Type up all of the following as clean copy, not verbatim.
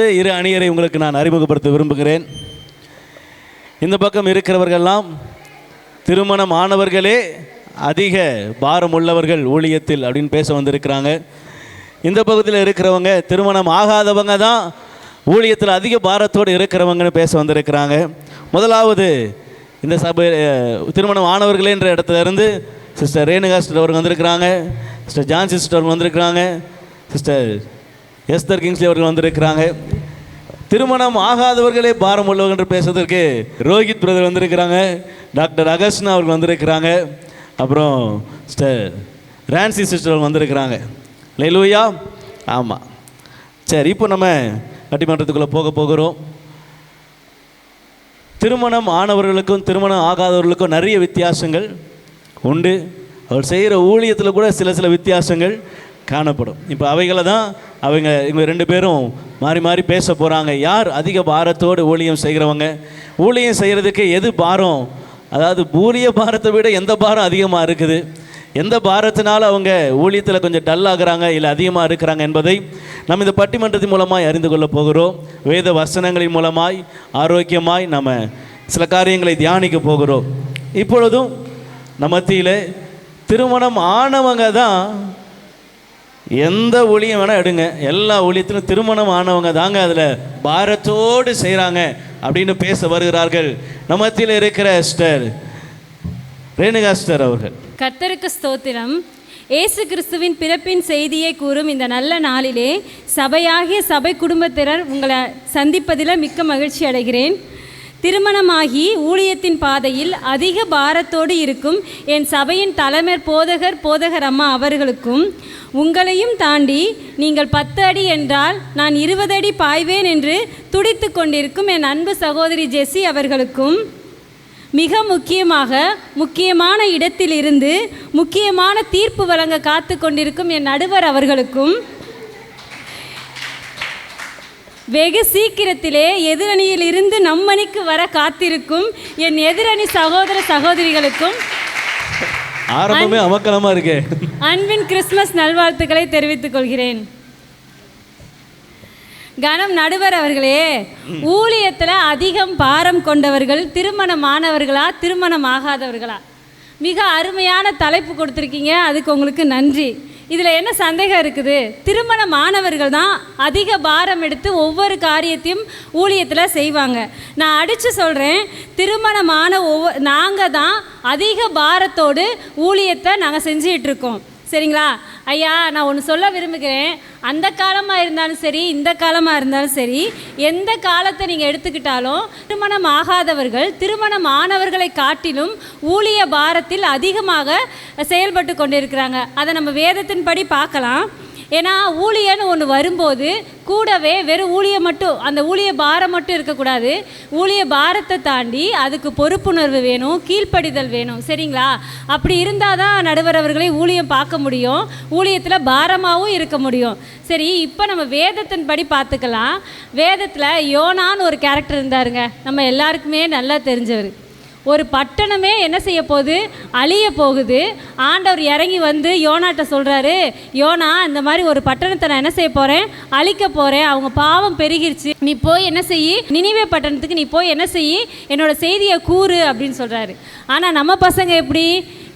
இப்பொழுது இரு அணியரை உங்களுக்கு நான் அறிமுகப்படுத்த விரும்புகிறேன். இந்த பக்கம் இருக்கிறவர்கள்லாம் திருமணம் ஆனவர்களே அதிக பாரம் உள்ளவர்கள் ஊழியத்தில் அப்படின்னு பேச வந்திருக்கிறாங்க. இந்த பகுதியில் இருக்கிறவங்க திருமணம் ஆகாதவங்க தான் ஊழியத்தில் அதிக பாரத்தோடு இருக்கிறவங்கன்னு பேச வந்திருக்கிறாங்க. முதலாவது இந்த சபை திருமணம் ஆனவர்களேன்ற இடத்துல இருந்து சிஸ்டர் ரேணுகா சிஸ்டர் அவர்கள் வந்திருக்கிறாங்க, சிஸ்டர் ஜான்சி சிஸ்டர் அவர்கள் வந்திருக்கிறாங்க, சிஸ்டர் எஸ்தர் கிங்ஸ்லி அவர்கள் வந்திருக்கிறாங்க. திருமணம் ஆகாதவர்களே பாரம் உள்ளவர்கள் என்று பேசுவதற்கு ரோஹித் பிரதர் வந்திருக்கிறாங்க, டாக்டர் அகஸ்னா அவர்கள் வந்திருக்கிறாங்க, அப்புறம் சிஸ்டர் ரான்சி சிஸ்டர் வந்திருக்கிறாங்க. அல்லேலூயா. ஆமாம், சரி, இப்போ நம்ம பட்டிமன்றத்துக்குள்ளே போகிறோம். திருமணம் ஆனவர்களுக்கும் திருமணம் ஆகாதவர்களுக்கும் நிறைய வித்தியாசங்கள் உண்டு. அவர் செய்கிற ஊழியத்தில் கூட சில வித்தியாசங்கள் காணப்படும். இப்போ அவைகளை தான் இவங்க ரெண்டு பேரும் மாறி மாறி பேச போகிறாங்க. யார் அதிக பாரத்தோடு ஊழியம் செய்கிறவங்க, ஊழியம் செய்கிறதுக்கு எது பாரம், அதாவது ஊழிய பாரத்தை விட எந்த பாரம் அதிகமாக இருக்குது, எந்த பாரத்தினால் அவங்க ஊழியத்தில் கொஞ்சம் டல்லாகிறாங்க இல்லை அதிகமாக இருக்கிறாங்க என்பதை நம்ம இந்த பட்டிமன்றத்தின் மூலமாய் அறிந்து கொள்ள போகிறோம். வேத வசனங்களின் மூலமாய் ஆரோக்கியமாய் நம்ம சில காரியங்களை தியானிக்க போகிறோம். இப்பொழுதும் நம்ம மத்தியில் திருமணம் ஆனவங்க தான் எந்த ஊழியம் வேணால் எடுங்க, எல்லா ஊழியத்திலும் திருமணம் ஆனவங்க தாங்க அதில் பாரத்தோடு செய்கிறாங்க அப்படின்னு பேச வருகிறார்கள். நம்ம மத்தியில் இருக்கிற ஸ்டர் ரேணுகா ஸ்டர் அவர்கள். கர்த்தருக்கு ஸ்தோத்திரம். இயேசு கிறிஸ்துவின் பிறப்பின் செய்தியை கூறும் இந்த நல்ல நாளிலே சபையாகிய சபை குடும்பத்தினர் உங்களை சந்திப்பதில் மிக்க மகிழ்ச்சி அடைகிறேன். திருமணமாகி ஊழியத்தின் பாதையில் அதிக பாரத்தோடு இருக்கும் என் சபையின் தலைவர் போதகர் அம்மா அவர்களுக்கும், உங்களையும் தாண்டி நீங்கள் 10 அடி என்றால் நான் 20 அடி பாய்வேன் என்று துடித்து கொண்டிருக்கும் என் அன்பு சகோதரி ஜெசி அவர்களுக்கும், மிக முக்கியமான இடத்தில் இருந்து முக்கியமான தீர்ப்பு வழங்க காத்து கொண்டிருக்கும் என் நடுவர் அவர்களுக்கும், வெகு சீக்கிரத்திலே எதிரணியில் இருந்து நம்மணிக்கு வர காத்திருக்கும் என் எதிரணி சகோதர சகோதரிகளுக்கும் ஆரம்பமே அமக்கலமா இருக்கு அன்பின் கிறிஸ்துமஸ் நல்வாழ்த்துக்களை தெரிவித்துக் கொள்கிறேன். கனம் நடுவர் அவர்களே, ஊழியத்தில் அதிகம் பாரம் கொண்டவர்கள் திருமணமானவர்களா திருமணம் ஆகாதவர்களா? மிக அருமையான தலைப்பு கொடுத்துருக்கீங்க, அதுக்கு உங்களுக்கு நன்றி. இதில் என்ன சந்தேகம் இருக்குது? திருமணமானவர்கள் தான் அதிக பாரம் எடுத்து ஒவ்வொரு காரியத்தையும் ஊழியத்தில் செய்வாங்க. நான் அடித்து சொல்கிறேன், திருமணமான நாங்கள் தான் அதிக பாரத்தோடு ஊழியத்தை நாங்கள் செஞ்சிகிட்ருக்கோம். சரிங்களா ஐயா? நான் ஒன்று சொல்ல விரும்புகிறேன். அந்த காலமாக இருந்தாலும் சரி, இந்த காலமாக இருந்தாலும் சரி, எந்த காலத்தை நீங்கள் எடுத்துக்கிட்டாலும் திருமணம் ஆகாதவர்கள் திருமணம் ஆனவர்களை காட்டிலும் ஊழிய பாரத்தில் அதிகமாக செயல்பட்டு கொண்டிருக்கிறாங்க. அதை நம்ம வேதத்தின்படி பார்க்கலாம். ஏன்னா ஊழியன்னு ஒன்று வரும்போது கூடவே வெறும் ஊழியம் மட்டும், அந்த ஊழிய பாரம் மட்டும் இருக்கக்கூடாது. ஊழிய பாரத்தை தாண்டி அதுக்கு பொறுப்புணர்வு வேணும், கீழ்ப்படிதல் வேணும். சரிங்களா? அப்படி இருந்தால் தான் நடுவர் அவர்களை ஊழியம் பார்க்க முடியும், ஊழியத்தில் பாரமாகவும் இருக்க முடியும். சரி, இப்போ நம்ம வேதத்தின்படி பார்த்துக்கலாம். வேதத்தில் யோனான்னு ஒரு கேரக்டர் இருந்தாருங்க, நம்ம எல்லாருக்குமே நல்லா தெரிஞ்சவர். ஒரு பட்டணமே என்ன செய்ய போகுது? அழிய போகுது. ஆண்டவர் இறங்கி வந்து யோனாட்ட சொல்கிறாரு, யோனா, இந்த மாதிரி ஒரு பட்டணத்தை நான் என்ன செய்ய போகிறேன்? அழிக்க போகிறேன். அவங்க பாவம் பெருகிருச்சு, நீ போய் என்ன செய்யி, நினிவே பட்டணத்துக்கு நீ போய் என்ன செய்யி, என்னோடய செய்தியை கூறு அப்படின்னு சொல்கிறாரு. ஆனால் நம்ம பசங்க எப்படி?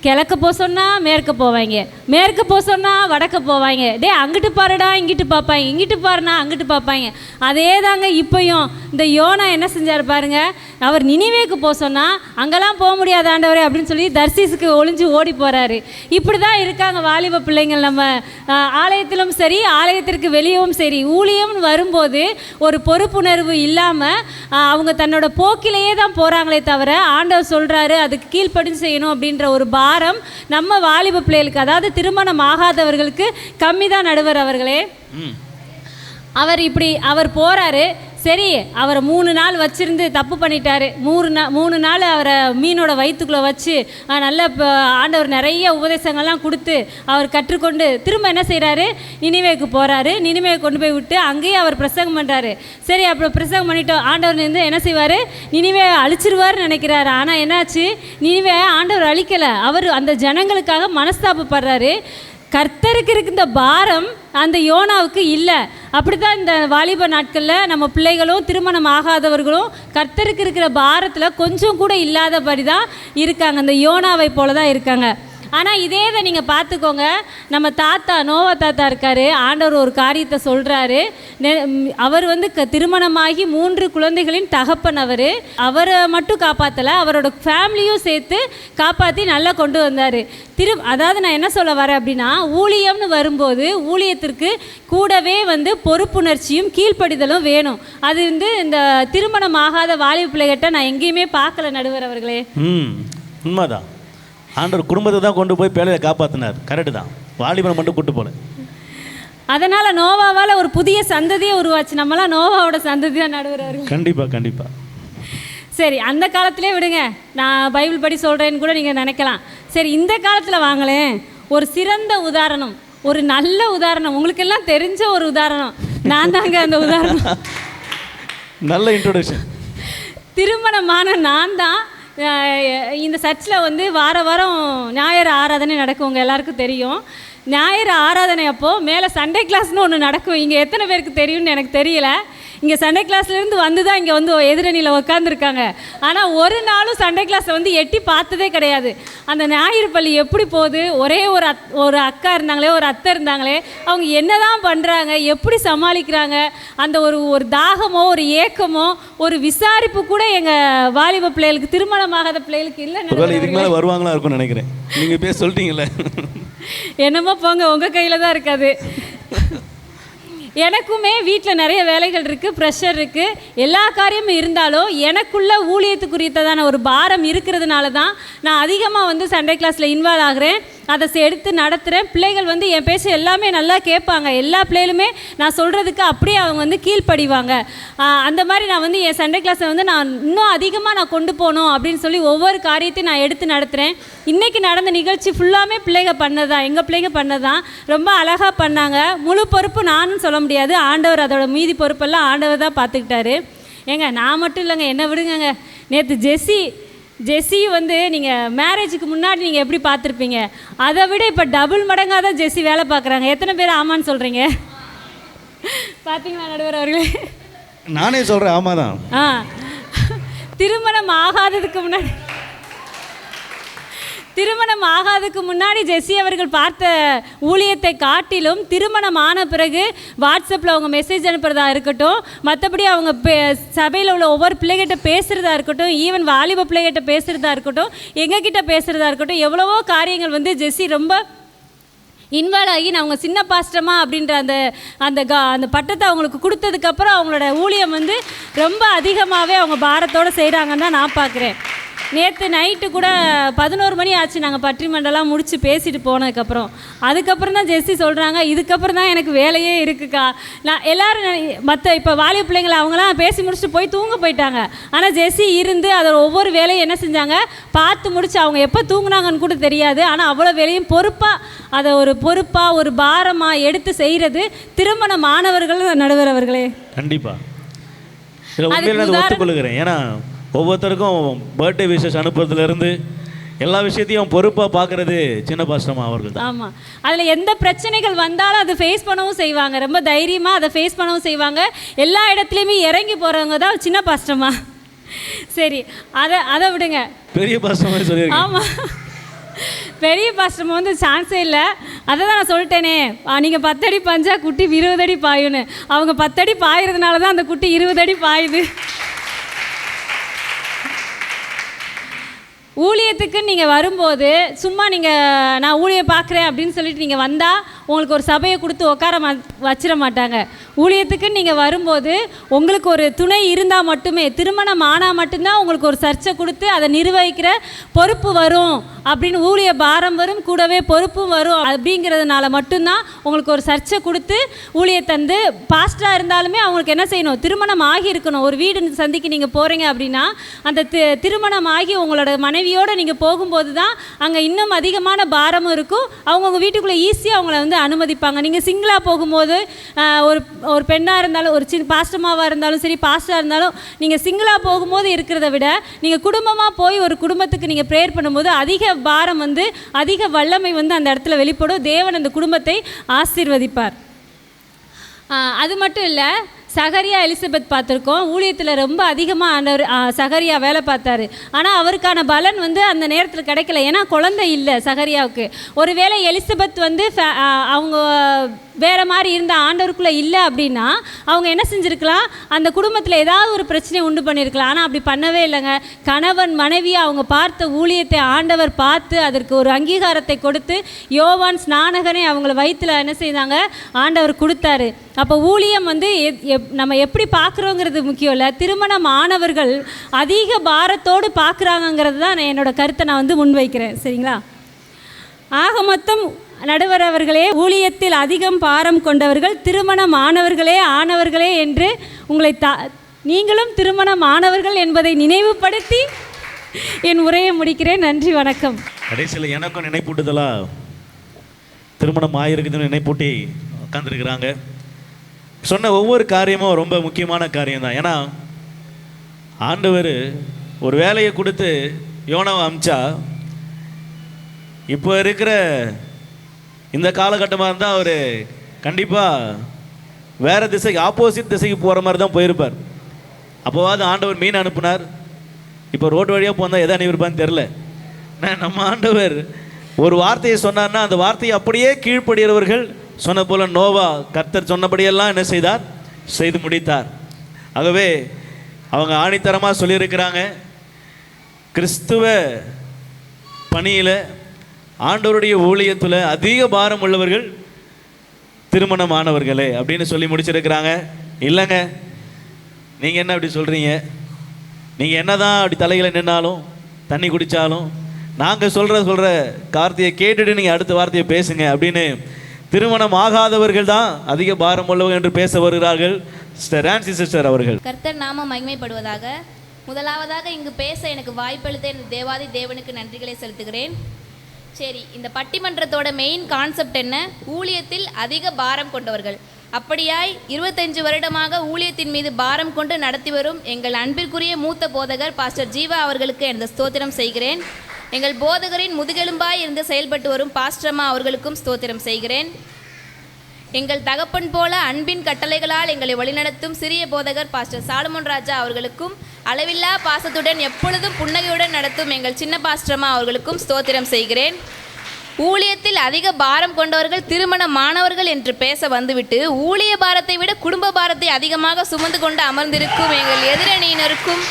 கிழக்க போக சொன்னால் மேற்க போவாங்க, மேற்க போக சொன்னால் வடக்க போவாங்க. அங்கிட்டு பாருடா இங்கிட்டு பார்ப்பாங்க, இங்கிட்டு பாருனா அங்கிட்டு பார்ப்பாங்க. அதே தாங்க இப்போயும். இந்த யோனா என்ன செஞ்சார் பாருங்க, அவர் நினிவேக்கு போக சொன்னால் அங்கெல்லாம் போக முடியாது ஆண்டவரே அப்படின்னு சொல்லி தர்சீஸுக்கு ஒளிஞ்சு ஓடி போகிறாரு. இப்படி தான் இருக்காங்க வாலிப பிள்ளைங்கள். நம்ம ஆலயத்திலும் சரி, ஆலயத்திற்கு வெளியவும் சரி, ஊழியம்னு வரும்போது ஒரு பொறுப்புணர்வு இல்லாமல் அவங்க தன்னோட போக்கிலேயே தான் போகிறாங்களே தவிர ஆண்டவர் சொல்கிறாரு அதுக்கு கீழ்ப்படிஞ்சு செய்யணும் அப்படின்ற ஒரு பாரம் நம்ம வாலிப பிள்ளைகளுக்கு, அதாவது திருமணம் ஆகாதவர்களுக்கு கம்மி தான் நடுவர் அவர்களே. அவர் போகிறாரு. சரி, அவரை 3 நாள் வச்சுருந்து தப்பு பண்ணிட்டாரு. 3 நாள் அவரை மீனோட வயிற்றுக்குள்ளே வச்சு நல்ல ஆண்டவர் நிறைய உபதேசங்கள்லாம் கொடுத்து அவர் கற்றுக்கொண்டு திரும்ப என்ன செய்கிறாரு? நினிவேக்கு போகிறாரு. நினிவேக்கு கொண்டு போய் விட்டு அங்கேயே அவர் பிரசங்கம் பண்ணுறாரு. சரி, அப்புறம் பிரசங்கம் பண்ணிட்டோம். ஆண்டவர் வந்து என்ன செய்வார்? நினிவே அழிச்சிருவார்னு நினைக்கிறாரு. ஆனால் என்னாச்சு? நினிவே ஆண்டவர் அழிக்கலை. அவர் அந்த ஜனங்களுக்காக மனஸ்தாபப்படுறாரு. கர்த்தருக்கு இருக்கின்ற பாரம் அந்த யோனாவுக்கு இல்லை. அப்படி தான் இந்த வாலிப நாட்களில் நம்ம பிள்ளைகளும் திருமணம் ஆகாதவர்களும் கர்த்தருக்கு இருக்கிற பாரத்தில் கொஞ்சம் கூட இல்லாதபடி தான் இருக்காங்க. அந்த யோனாவை போல தான் இருக்காங்க. ஆனால் இதே இதை நீங்கள் பார்த்துக்கோங்க, நம்ம தாத்தா நோவா தாத்தா இருக்கார். ஆண்டவர் ஒரு காரியத்தை சொல்கிறாரு. அவர் வந்து திருமணமாகி 3 குழந்தைகளின் தகப்பன். அவரை மட்டும் காப்பாற்றலை, அவரோட ஃபேமிலியும் சேர்த்து காப்பாற்றி நல்லா கொண்டு வந்தார். அதாவது நான் என்ன சொல்ல வரேன் அப்படின்னா, ஊழியம்னு வரும்போது ஊழியத்திற்கு கூடவே வந்து பொறுப்புணர்ச்சியும் கீழ்ப்படிதலும் வேணும். அது வந்து இந்த திருமணம் ஆகாத வாலிப பிள்ளைகிட்ட நான் எங்கேயுமே பார்க்கல நடுவர் அவர்களே. உண்மைதான். ஆண்டவர் குடும்பத்தை தான் கொண்டு போய் பேழையை காப்பாற்றினார். கரெக்டு தான். வாலிபனை மட்டும் கூட்டு போல. அதனால் நோவாவால் ஒரு புதிய சந்ததியை உருவாச்சு. நம்மளாம் நோவாவோட சந்ததி தான் நடுவர். கண்டிப்பாக கண்டிப்பாக. சரி, அந்த காலத்திலே விடுங்க, நான் பைபிள் படி சொல்கிறேன்னு கூட நீங்கள் நினைக்கலாம். சரி, இந்த காலத்தில் வாங்களேன். ஒரு சிறந்த உதாரணம், ஒரு நல்ல உதாரணம், உங்களுக்கு எல்லாம் தெரிஞ்ச ஒரு உதாரணம். நான் தாங்க அந்த உதாரணம். நல்ல இன்ட்ரோடக்ஷன். திருமணமான நான் தான். இந்த சர்ச்சில் வந்து வாரம் ஞாயிறு ஆராதனை நடக்கும், உங்கள் எல்லாருக்கும் தெரியும். ஞாயிறு ஆராதனை அப்போது மேலே சண்டே கிளாஸ்னு ஒன்று நடக்கும். இங்கே எத்தனை பேருக்கு தெரியும்னு எனக்கு தெரியல. இங்கே சண்டே கிளாஸ்லேருந்து வந்து தான் இங்கே வந்து எதிரணியில் உட்காந்துருக்காங்க. ஆனால் ஒரு நாளும் சண்டே கிளாஸை வந்து எட்டி பார்த்ததே கிடையாது. அந்த ஞாயிறு பள்ளி எப்படி போகுது, ஒரே ஒரு அக்கா இருந்தாங்களே, ஒரு அத்தை இருந்தாங்களே, அவங்க என்ன தான் பண்ணுறாங்க, எப்படி சமாளிக்கிறாங்க, அந்த ஒரு தாகமோ ஒரு ஏக்கமோ ஒரு விசாரிப்பு கூட எங்கள் வாலிப பிள்ளைகளுக்கு, திருமணமாகாத பிள்ளைகளுக்கு இல்லை. இதுக்கு மேலே வருவாங்களா இருக்கும்னு நினைக்கிறேன். நீங்கள் பேச சொல்லிட்டீங்களே. என்னமோ போங்க, உங்கள் கையில் தான் இருக்காது. எனக்குமே வீட்டில் நிறைய வேலைகள் இருக்குது, ப்ரெஷர் இருக்குது, எல்லா காரியமும் இருந்தாலும் எனக்குள்ள ஊழியத்துக்குரியதான ஒரு பாரம் இருக்கிறதுனால தான் நான் அதிகமாக வந்து சண்டே கிளாஸில் இன்வால்வ் ஆகிறேன். அதை எடுத்து நடத்துகிறேன். பிள்ளைகள் வந்து என் பேச எல்லாமே நல்லா கேட்பாங்க. எல்லா பிள்ளைகளுமே நான் சொல்கிறதுக்கு அப்படியே அவங்க வந்து கீழ்ப்படிவாங்க. அந்த மாதிரி நான் வந்து என் சண்டே கிளாஸை வந்து நான் இன்னும் அதிகமாக நான் கொண்டு போகணும் அப்படின்னு சொல்லி ஒவ்வொரு காரியத்தையும் நான் எடுத்து நடத்துகிறேன். இன்றைக்கி நடந்த நிகழ்ச்சி ஃபுல்லாமே பிள்ளைங்க பண்ணது தான், எங்கள் பிள்ளைங்க பண்ணது தான். ரொம்ப அழகாக பண்ணாங்க. முழு பொறுப்பு நானும் சொல்ல முடியாது, ஆண்டவர் அதோட மீதி பொறுப்பெல்லாம் ஆண்டவர் தான் பார்த்துக்கிட்டாரு. ஏங்க நான் மட்டும் இல்லைங்க, என்ன விடுங்க. நேற்று ஜெஸ்ஸி வந்து நீங்கள் மேரேஜுக்கு முன்னாடி நீங்கள் எப்படி பார்த்துருப்பீங்க, அதை விட இப்போ டபுள் மடங்காக தான் ஜெஸ்ஸி வேலை பார்க்குறாங்க. எத்தனை பேர் ஆமான்னு சொல்கிறீங்க? பார்த்தீங்களா நடுவர் அவர்களே? நானே சொல்கிறேன் ஆமாம் தான். திருமணம் ஆகாததுக்கு முன்னாடி ஜெஸ்ஸி அவர்கள் பார்த்த ஊழியத்தை காட்டிலும் திருமணம் ஆன பிறகு வாட்ஸ்அப்பில் அவங்க மெசேஜ் அனுப்புறதா இருக்கட்டும், மற்றபடி அவங்க சபையில் உள்ள ஒவ்வொரு பிள்ளைகிட்ட பேசுகிறதா இருக்கட்டும், ஈவன் வாலிப பிள்ளைகிட்ட பேசுகிறதா இருக்கட்டும், எங்ககிட்ட பேசுகிறதா இருக்கட்டும், எவ்வளவோ காரியங்கள் வந்து ஜெஸ்ஸி ரொம்ப இன்வால்வ் ஆகி நான் அவங்க சின்ன பாஸ்டமா அப்படின்ற அந்த பட்டத்தை அவங்களுக்கு கொடுத்ததுக்கப்புறம் அவங்களோட ஊழியம் வந்து ரொம்ப அதிகமாகவே அவங்க பாரத்தோடு செய்கிறாங்கன்னு தான் நான் பார்க்குறேன். நேற்று நைட்டு கூட 11 மணி ஆச்சு நாங்கள் பட்டிமண்டலாம் முடித்து பேசிட்டு போனதுக்கப்புறம். அதுக்கப்புறம் தான் ஜெஸ்ஸி சொல்கிறாங்க, இதுக்கப்புறம் தான் எனக்கு வேலையே இருக்குக்கா. நான் எல்லோரும் மற்ற இப்போ வாலிப பிள்ளைங்களை அவங்களாம் பேசி முடிச்சுட்டு போய் தூங்க போயிட்டாங்க. ஆனால் ஜெஸ்ஸி இருந்து அதை ஒவ்வொரு வேலையும் என்ன செஞ்சாங்க பார்த்து முடிச்சு, அவங்க எப்போ தூங்குனாங்கன்னு கூட தெரியாது. ஆனால் அவ்வளோ வேலையும் பொறுப்பாக, அதை ஒரு பொறுப்பாக ஒரு பாரமாக எடுத்து செய்கிறது திருமண மாணவர்கள் நடுவர் அவர்களே. கண்டிப்பாக ஒத்துக்கொள்கிறேன். ஏன்னா ஒவ்வொருத்தருக்கும் பர்த்டே விஷஸ் அனுப்புறதுலேருந்து எல்லா விஷயத்தையும் பொறுப்பாக பார்க்குறது சின்ன பாஸ்டமா அவர்கள் தான். ஆமாம், அதில் எந்த பிரச்சனைகள் வந்தாலும் அதை ஃபேஸ் பண்ணவும் செய்வாங்க. ரொம்ப தைரியமாக அதை ஃபேஸ் பண்ணவும் செய்வாங்க. எல்லா இடத்துலையுமே இறங்கி போகிறவங்க தான் சின்ன பாஸ்டமா. சரி, அதை விடுங்க. பெரிய பாஸ்டமா சொல்லியிருக்கேன். ஆமாம், பெரிய பாஸ்டமா வந்து சான்ஸே இல்லை. அதை தான் நான் சொல்லிட்டேனே, நீங்கள் 10 அடி பாஞ்சா குட்டி 20 அடி பாயுன்னு. அவங்க 10 அடி பாயிறதுனால தான் அந்த குட்டி 20 அடி பாயுது. ஊழியத்துக்கு நீங்கள் வரும்போது சும்மா நான் ஊழியம் பார்க்குறேன் அப்படின்னு சொல்லிட்டு நீங்கள் வந்தால் உங்களுக்கு ஒரு சபையை கொடுத்து வச்சிட மாட்டாங்க. ஊழியத்துக்கு நீங்கள் வரும்போது உங்களுக்கு ஒரு துணை இருந்தால் மட்டுமே, திருமணம் ஆனால் மட்டும்தான் உங்களுக்கு ஒரு சர்ச்சை கொடுத்து அதை நிர்வகிக்கிற பொறுப்பு வரும் அப்படின்னு, ஊழிய பாரம் வரும் கூடவே பொறுப்பும் வரும் அப்படிங்கிறதுனால மட்டும்தான் உங்களுக்கு ஒரு சர்ச்சை கொடுத்து ஊழிய தந்து. பாஸ்டராக இருந்தாலுமே அவங்களுக்கு என்ன செய்யணும், திருமணம் ஆகி இருக்கணும். ஒரு வீடு சந்திக்கு நீங்கள் போகிறீங்க அப்படின்னா அந்த திருமணம் ஆகி உங்களோட மனைவியோடு நீங்கள் போகும்போது தான் அங்கே இன்னும் அதிகமான பாரமும் இருக்கும். அவங்கவுங்க வீட்டுக்குள்ளே ஈஸியாக அவங்கள வந்து அனுமதிப்பாங்க. நீங்கள் சிங்கிளாக போகும்போது ஒரு பெண்ணாக இருந்தாலும், ஒரு சின்ன பாஸ்டமாவாக இருந்தாலும் சரி, பாஸ்டாக இருந்தாலும், நீங்கள் சிங்கிளாக போகும்போது இருக்கிறத விட நீங்கள் குடும்பமாக போய் ஒரு குடும்பத்துக்கு நீங்கள் ப்ரேயர் பண்ணும்போது அதிக பாரம் வந்து, அதிக வல்லமை வந்து அந்த இடத்துல வெளிப்படும். தேவன் அந்த குடும்பத்தை ஆசீர்வதிப்பார். அது மட்டும் இல்லை, சகரியா எலிசபெத் பார்த்துருக்கோம். ஊழியத்தில் ரொம்ப அதிகமாக ஆண்டவர் சகரியா வேலை பார்த்தாரு. ஆனால் அவருக்கான பலன் வந்து அந்த நேரத்தில் கிடைக்கல. ஏன்னா குழந்தை இல்லை சகரியாவுக்கு. ஒருவேளை எலிசபெத் வந்து அவங்க வேறு மாதிரி இருந்த ஆண்டவருக்குள்ளே இல்லை அப்படின்னா அவங்க என்ன செஞ்சுருக்கலாம், அந்த குடும்பத்தில் ஏதாவது ஒரு பிரச்சனையை உண்டு பண்ணியிருக்கலாம். ஆனால் அப்படி பண்ணவே இல்லைங்க. கணவன் மனைவியை அவங்க பார்த்த ஊழியத்தை ஆண்டவர் பார்த்து அதற்கு ஒரு அங்கீகாரத்தை கொடுத்து யோவான் ஸ்நானகனை அவங்கள வயிற்றில் என்ன செய்தாங்க, ஆண்டவர் கொடுத்தாரு. அப்போ ஊழியம் வந்து நம்ம எப்படி பார்க்குறோங்கிறது முக்கியம் இல்லை, திருமணம் ஆனவர்கள் அதிக பாரத்தோடு பார்க்குறாங்கங்கிறது தான் என்னோட கருத்தை நான் வந்து முன்வைக்கிறேன். சரிங்களா? ஆக மொத்தம் நடுவர் அவர்களே, ஊழியத்தில் அதிகம் பாரம் கொண்டவர்கள் திருமணம் ஆனவர்களே என்று உங்களை நீங்களும் திருமணம் ஆனவர்கள் என்பதை நினைவுபடுத்தி என் உரையை முடிக்கிறேன். நன்றி, வணக்கம். கடைசியில் எனக்கும் நினைப்பூட்டுதலா திருமணம் ஆகிருக்குதுன்னு நினைப்பூட்டி உட்காந்துருக்குறாங்க. சொன்ன ஒவ்வொரு காரியமும் ரொம்ப முக்கியமான காரியம்தான். ஏன்னா ஆண்டவர் ஒரு வேலையை கொடுத்து யோனாவை அமிச்சா, இப்போ இருக்கிற இந்த காலகட்டமாக இருந்தால் அவர் கண்டிப்பாக வேறு திசைக்கு, ஆப்போசிட் திசைக்கு போகிற மாதிரி தான் போயிருப்பார். அப்போவாது ஆண்டவர் மீன் அனுப்புனார். இப்போ ரோடு வழியாக போனால் எதை அனுப்பியிருப்பான்னு தெரில. நம்ம ஆண்டவர் ஒரு வார்த்தையை சொன்னார்னா அந்த வார்த்தையை அப்படியே கீழ்ப்படுகிறவர்கள் சொன்ன போல நோவா கர்த்தர் சொன்னபடியெல்லாம் என்ன செய்தார், செய்து முடித்தார். ஆகவே அவங்க ஆணித்தரமாக சொல்லியிருக்கிறாங்க, கிறிஸ்துவ பணியில் ஆண்டவருடைய ஊழியத்தில் அதிக பாரம் உள்ளவர்கள் திருமணமானவர்களே அப்படின்னு சொல்லி முடிச்சிருக்கிறாங்க. இல்லைங்க, நீங்கள் என்ன அப்படி சொல்கிறீங்க? நீங்கள் என்ன தான் அப்படி தலையில் நின்னாலும் தண்ணி குடித்தாலும் நாங்கள் சொல்கிற கார்த்தையை கேட்டுட்டு நீங்கள் அடுத்த வார்த்தையை பேசுங்க அப்படின்னு திருமணம் ஆகாதவர்கள் தான் அதிக பாரம் உள்ளவர்கள் என்று பேச வருகிறார்கள். ரான்சி சிஸ்டர் அவர்கள். கர்த்தர் நாமம் மகிமைப்படுவதாக. முதலாவதாக இங்கு பேச எனக்கு வாய்ப்பளித்த தேவாதி தேவனுக்கு நன்றிகளை செலுத்துகிறேன். சரி, இந்த பட்டிமன்றத்தோட மெயின் கான்செப்ட் என்ன? ஊழியத்தில் அதிக பாரம் கொண்டவர்கள். அப்படியாய் 25 வருடமாக ஊழியத்தின் மீது பாரம் கொண்டு நடத்தி வரும் எங்கள் அன்பிற்குரிய மூத்த போதகர் பாஸ்டர் ஜீவா அவர்களுக்கு எனது ஸ்தோத்திரம் செய்கிறேன். எங்கள் போதகரின் முதுகெலும்பாய் இருந்து செயல்பட்டு வரும் பாஸ்டர்மா அவர்களுக்கும் ஸ்தோத்திரம் செய்கிறேன். எங்கள் தகப்பன் போல அன்பின் கட்டளைகளால் எங்களை வழிநடத்தும் சிறிய போதகர் பாஸ்டர் சாலமோன் ராஜா அவர்களுக்கும், அளவில்லா பாசத்துடன் எப்பொழுதும் புன்னகையுடன் நடத்தும் எங்கள் சின்ன பாஸ்டர்மா அவர்களுக்கும் ஸ்தோத்திரம் செய்கிறேன். ஊழியத்தில் அதிக பாரம் கொண்டவர்கள் திருமணமானவர்கள் என்று பேச வந்துவிட்டு ஊழிய பாரத்தை விட குடும்ப பாரத்தை அதிகமாக சுமந்து கொண்டு அமர்ந்திருக்கும் எங்கள் எதிரணியினருக்கும்